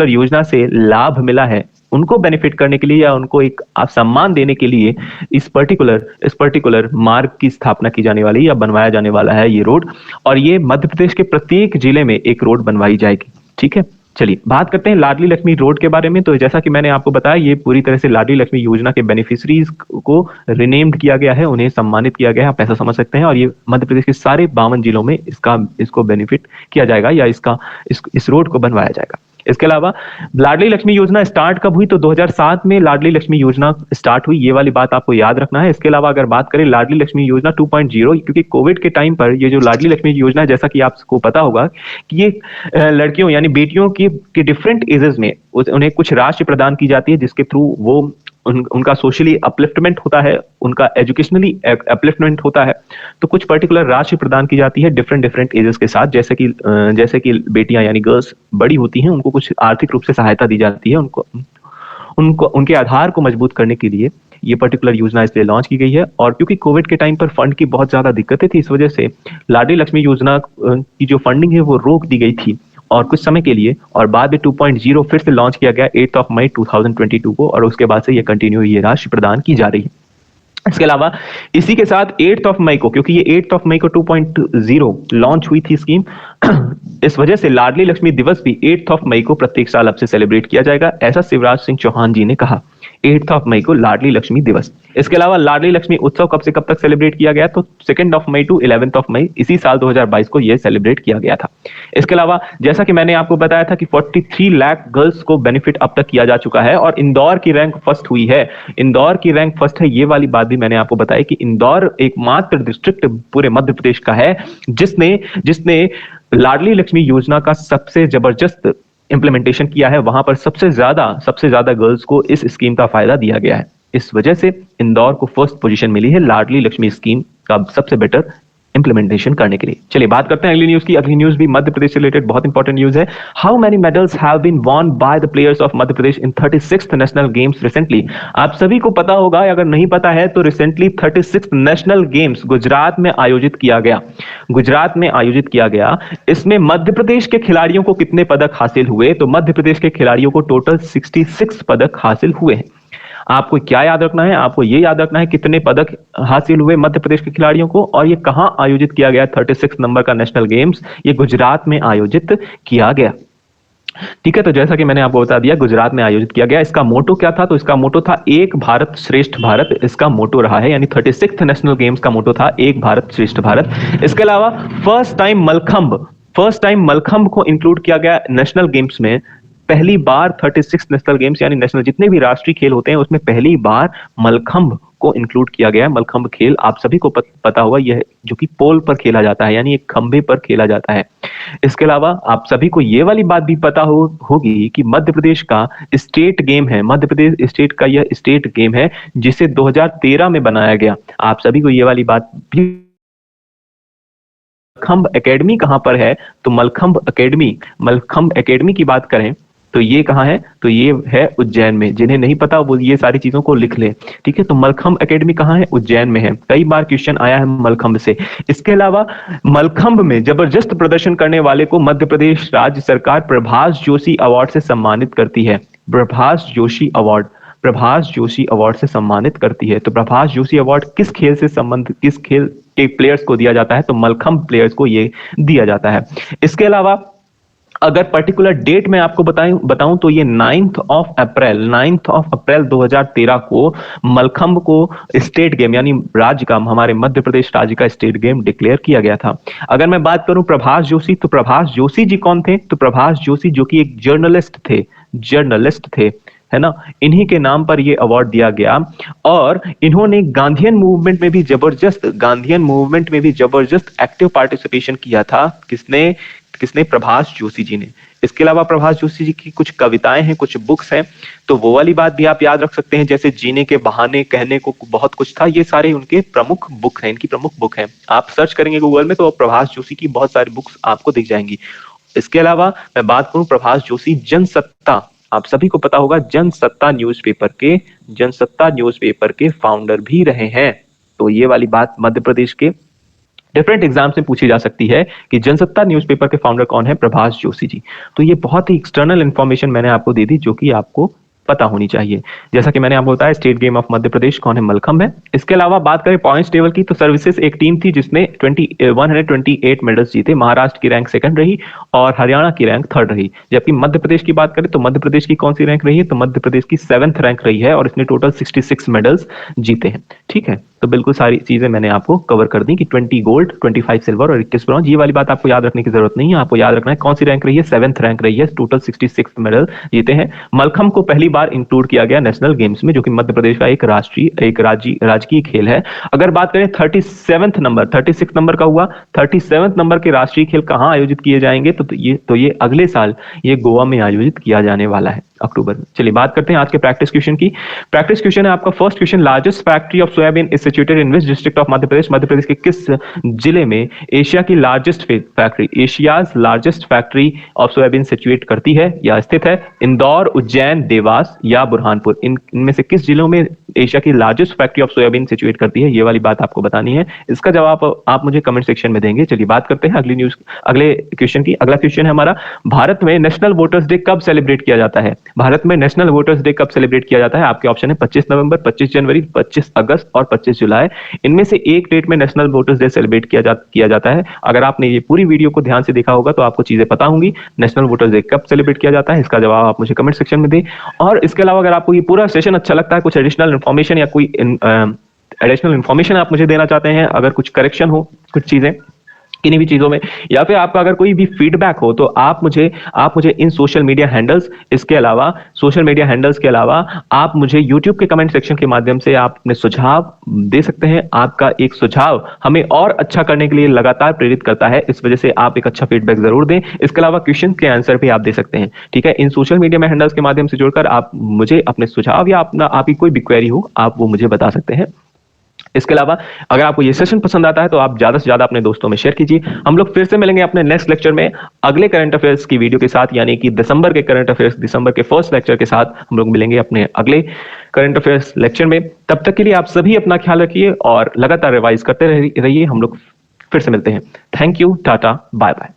योजना से लाभ मिला है, उनको बेनिफिट करने के लिए या उनको एक सम्मान देने के लिए इस पर्टिकुलर मार्ग की स्थापना की जाने वाली या बनवाया जाने वाला है ये रोड, और ये मध्य प्रदेश के प्रत्येक जिले में एक रोड बनवाई जाएगी। ठीक है, चलिए बात करते हैं लाडली लक्ष्मी रोड के बारे में। तो जैसा कि मैंने आपको बताया, ये पूरी तरह से लाडली लक्ष्मी योजना के बेनिफिशरीज को रिनेम्ड किया गया है, उन्हें सम्मानित किया गया है, आप ऐसा समझ सकते हैं। और ये मध्य प्रदेश के सारे 52 जिलों में इसको बेनिफिट किया जाएगा, या इस रोड को बनवाया जाएगा। इसके अलावा लाडली लक्ष्मी योजना स्टार्ट कब हुई? तो 2007 में लाडली लक्ष्मी योजना स्टार्ट हुई, ये वाली बात आपको याद रखना है। इसके अलावा अगर बात करें लाडली लक्ष्मी योजना 2.0, क्योंकि कोविड के टाइम पर ये जो लाडली लक्ष्मी योजना है, जैसा कि आपको पता होगा कि ये लड़कियों यानी बेटियों की डिफरेंट एजेस में उन्हें कुछ राशि प्रदान की जाती है, जिसके थ्रू वो उनका सोशली अपलिफ्टमेंट होता है, उनका एजुकेशनली अपलिफ्टमेंट होता है। तो कुछ पर्टिकुलर राशि प्रदान की जाती है डिफरेंट एजेस के साथ, जैसे कि बेटियां यानी गर्ल्स बड़ी होती हैं, उनको कुछ आर्थिक रूप से सहायता दी जाती है, उनको उनके आधार को मजबूत करने के लिए ये पर्टिकुलर योजना इसलिए लॉन्च की गई है। और क्योंकि कोविड के टाइम पर फंड की बहुत ज्यादा दिक्कतें थी, इस वजह से लाडली लक्ष्मी योजना की जो फंडिंग है वो रोक दी गई थी और कुछ समय के लिए, और बाद में 2.0 फिर से लॉन्च किया गया 8 मई 2022 को, और उसके बाद से ये कंटिन्यू ये राशि प्रदान की जा रही है। इसके अलावा इसी के साथ 8 मई को, क्योंकि ये 8 मई को 2.0 लॉन्च हुई थी स्कीम, इस वजह से लाडली लक्ष्मी दिवस भी 8 मई को प्रत्येक साल अब से सेलिब्रेट किया जाएगा, ऐसा शिवराज सिंह चौहान जी ने कहा। 8 मई को लाडली लक्ष्मी दिवस। इसके अलावा लाडली लक्ष्मी उत्सव कब से कब तक सेलिब्रेट किया गया? तो 2 मई टू 11 मई इसी साल 2022 को यह सेलिब्रेट किया गया था। इसके अलावा जैसा कि मैंने आपको बताया था कि 43 लाख गर्ल्स को बेनिफिट अब तक किया जा चुका है, और इंदौर की रैंक फर्स्ट हुई है। इंदौर की रैंक फर्स्ट है, ये वाली बात भी मैंने आपको बताई कि इंदौर एकमात्र डिस्ट्रिक्ट पूरे मध्य प्रदेश का है जिसने लाडली लक्ष्मी योजना का सबसे जबरदस्त इंप्लीमेंटेशन किया है। वहां पर सबसे ज्यादा गर्ल्स को इस स्कीम का फायदा दिया गया है। इस वजह से इंदौर को फर्स्ट पोजीशन मिली है लाडली लक्ष्मी स्कीम का सबसे बेटर इंप्लीमेंटेशन करने के लिए। चलिए बात करते हैं अगली न्यूज की। अगली न्यूज भी मध्य प्रदेश से रिलेटेड बहुत इंपॉर्टेंट न्यूज है। How many medals have been won by the players of Madhya Pradesh in 36th national games recently? आप सभी को पता होगा, अगर नहीं पता है तो recently 36th national games Gujarat में आयोजित किया गया। इसमें मध्य प्रदेश के खिलाड़ियों को कितने पदक हासिल हुए? तो मध्य प्रदेश के खिलाड़ियों को टोटल 66 पदक हासिल हुए हैं। आपको क्या याद रखना है? आपको ये याद रखना है कितने पदक हासिल हुए मध्य प्रदेश के खिलाड़ियों को, और ये कहां आयोजित किया गया। 36 नंबर का नेशनल गेम्स ये गुजरात में आयोजित किया गया। ठीक है, तो जैसा कि मैंने आपको बता दिया गुजरात में आयोजित किया गया। इसका मोटो क्या था? तो इसका मोटो था एक भारत श्रेष्ठ भारत, इसका मोटो रहा है, यानी 36th नेशनल गेम्स का मोटो था एक भारत श्रेष्ठ भारत। इसके अलावा फर्स्ट टाइम मलखंब को इंक्लूड किया गया नेशनल गेम्स में। पहली बार 36 नेशनल गेम्स यानी नेशनल जितने भी राष्ट्रीय खेल होते हैं उसमें पहली बार मलखंभ को इंक्लूड किया गया है। मलखंभ खेल आप सभी को पता होगा, यह जो कि पोल पर खेला जाता है यानी एक खंभे पर खेला जाता है। इसके अलावा आप सभी को ये वाली बात भी पता होगी कि मध्य प्रदेश का स्टेट गेम है, मध्य प्रदेश स्टेट का यह स्टेट गेम है जिसे 2013 में बनाया गया। आप सभी को ये वाली बात भी। मलखंभ एकेडमी कहां पर है? तो मलखंभ एकेडमी की बात करें तो ये कहां है? तो ये है उज्जैन में। जिन्हें नहीं पता वो ये सारी चीजों को लिख ले, ठीक है। तो मलखंभ एकेडमी कहां है? उज्जैन में है। कई बार क्वेश्चन आया है मलखंभ से। इसके अलावा मलखंभ में जबरदस्त प्रदर्शन करने वाले को मध्य प्रदेश राज्य सरकार प्रभाष जोशी अवार्ड से सम्मानित करती है। प्रभाष जोशी अवार्ड से सम्मानित करती है। तो प्रभाष जोशी अवार्ड किस खेल के प्लेयर्स को दिया जाता है? तो मलखंभ प्लेयर्स को ये दिया जाता है। इसके अलावा अगर पर्टिकुलर डेट में आपको बताऊं तो ये 9th ऑफ अप्रैल 2013 को मलखंभ को स्टेट गेम यानी राज्य का, हमारे मध्य प्रदेश राज्य का स्टेट गेम डिक्लेयर किया गया था। अगर मैं बात करूं प्रभाष जोशी, तो प्रभाष जोशी जी कौन थे? तो प्रभाष जोशी जो कि एक जर्नलिस्ट थे, है ना। इन्हीं के नाम पर ये अवार्ड दिया गया और इन्होंने गांधीयन मूवमेंट में भी जबरदस्त एक्टिव पार्टिसिपेशन किया था। किसने? प्रभाष जोशी जी ने। इसके अलावा प्रभाष जोशी जी की कुछ कविताएं हैं, कुछ बुक्स हैं, तो वो वाली बात भी आप याद रख सकते हैं, जैसे जीने के बहाने, कहने को बहुत कुछ था। ये सारे उनके प्रमुख बुक हैं। आप सर्च करेंगे गूगल में तो प्रभाष जोशी की बहुत सारी बुक्स आपको दिख जाएंगी। इसके अलावा मैं बात करूं प्रभाष जोशी जनसत्ता, आप सभी को पता होगा जनसत्ता न्यूज़पेपर के फाउंडर भी रहे हैं। तो ये वाली बात मध्य प्रदेश के डिफरेंट एग्जाम्स में पूछी जा सकती है कि जनसत्ता न्यूज़पेपर के फाउंडर कौन है? प्रभाष जोशी जी। तो ये बहुत ही एक्सटर्नल इंफॉर्मेशन मैंने आपको दे दी जो कि आपको पता होनी चाहिए। जैसा कि मैंने आपको बताया स्टेट गेम ऑफ मध्य प्रदेश कौन है? मलखंभ है। इसके अलावा बात करें पॉइंट्स टेबल की, तो सर्विसेज एक टीम थी जिसने 128 मेडल्स जीते। महाराष्ट्र की रैंक सेकंड रही और हरियाणा की रैंक थर्ड रही। जबकि मध्य प्रदेश की बात करें तो मध्य प्रदेश की कौन सी रैंक रही है? तो मध्य प्रदेश की 7th रैंक रही है और इसने टोटल 66 मेडल्स जीते हैं। ठीक है, तो बिल्कुल सारी चीजें मैंने आपको कवर कर दी कि 20 गोल्ड, 25 सिल्वर और 21 ब्रॉन्ज। ये वाली बात आपको याद रखने की जरूरत नहीं है। आपको याद रखना है कौन सी रैंक रही है? 7th रैंक रही है। टोटल 66 मेडल जीते हैं। मलखंभ को पहली बार इंक्लूड किया गया नेशनल गेम्स में, जो कि मध्य प्रदेश का एक राजकीय खेल है। अगर बात करें 36 नंबर का हुआ, 37 नंबर के राष्ट्रीय खेल कहां आयोजित किए जाएंगे? तो ये अगले साल ये गोवा में आयोजित किया जाने वाला है, अक्टूबर में। चलिए बात करते हैं आज के प्रैक्टिस क्वेश्चन की। प्रैक्टिस क्वेश्चन है आपका first question, largest factory of soybean is situated in which district of Madhya Pradesh? Madhya Pradesh के किस जिले में Asia's largest factory of soybean situate करती है या स्थित है? इंदौर, उज्जैन, देवास या बुरहानपुर। इनमें से किस जिलों में एशिया की largest factory of soybean situate करती है? ये वाली बात आपको बतानी है। इसका जवाब आप मुझे कमेंट सेक्शन में देंगे। चलिए बात करते हैं अगले क्वेश्चन की। अगला क्वेश्चन है हमारा, भारत में नेशनल वोटर्स डे कब सेलिब्रेट किया जाता है? भारत में नेशनल वोटर्स डे कब सेलिब्रेट किया जाता है? आपके ऑप्शन है 25 नवंबर, 25 जनवरी, 25 अगस्त और 25 जुलाई। इनमें से एक डेट में नेशनल वोटर्स डे सेलिब्रेट किया जाता है। अगर आपने ये पूरी वीडियो को ध्यान से देखा होगा तो आपको चीजें पता होंगी। नेशनल वोटर्स डे कब सेलिब्रेट किया जाता है, इसका जवाब आप मुझे कमेंट सेक्शन में दें। और इसके अलावा अगर आपको ये पूरा सेशन अच्छा लगता है, कुछ एडिशनल इन्फॉर्मेशन या कोई एडिशनल इन्फॉर्मेशन आप मुझे देना चाहते हैं, अगर कुछ करेक्शन हो कुछ चीजें किन्हीं भी चीजों में, या फिर आपका अगर कोई भी फीडबैक हो, तो आप मुझे इन सोशल मीडिया हैंडल्स के अलावा आप मुझे यूट्यूब के कमेंट सेक्शन के माध्यम से आप अपने सुझाव दे सकते हैं। आपका एक सुझाव हमें और अच्छा करने के लिए लगातार प्रेरित करता है, इस वजह से आप एक अच्छा फीडबैक जरूर दें। इसके अलावा क्वेश्चन के आंसर भी आप दे सकते हैं। ठीक है, इन सोशल मीडिया में हैंडल्स के माध्यम से जुड़कर आप मुझे अपने सुझाव या आपकी कोई भी क्वेरी हो आप वो मुझे बता सकते हैं। इसके अलावा अगर आपको ये सेशन पसंद आता है तो आप ज्यादा से ज्यादा अपने दोस्तों में शेयर कीजिए। हम लोग फिर से मिलेंगे अपने नेक्स्ट लेक्चर में अगले करंट अफेयर्स की वीडियो के साथ, यानी कि दिसंबर के करंट अफेयर्स, दिसंबर के फर्स्ट लेक्चर के साथ हम लोग मिलेंगे अपने अगले करंट अफेयर्स लेक्चर में। तब तक के लिए आप सभी अपना ख्याल रखिए और लगातार रिवाइज करते रहिए। हम लोग फिर से मिलते हैं। Thank you, tata, bye bye.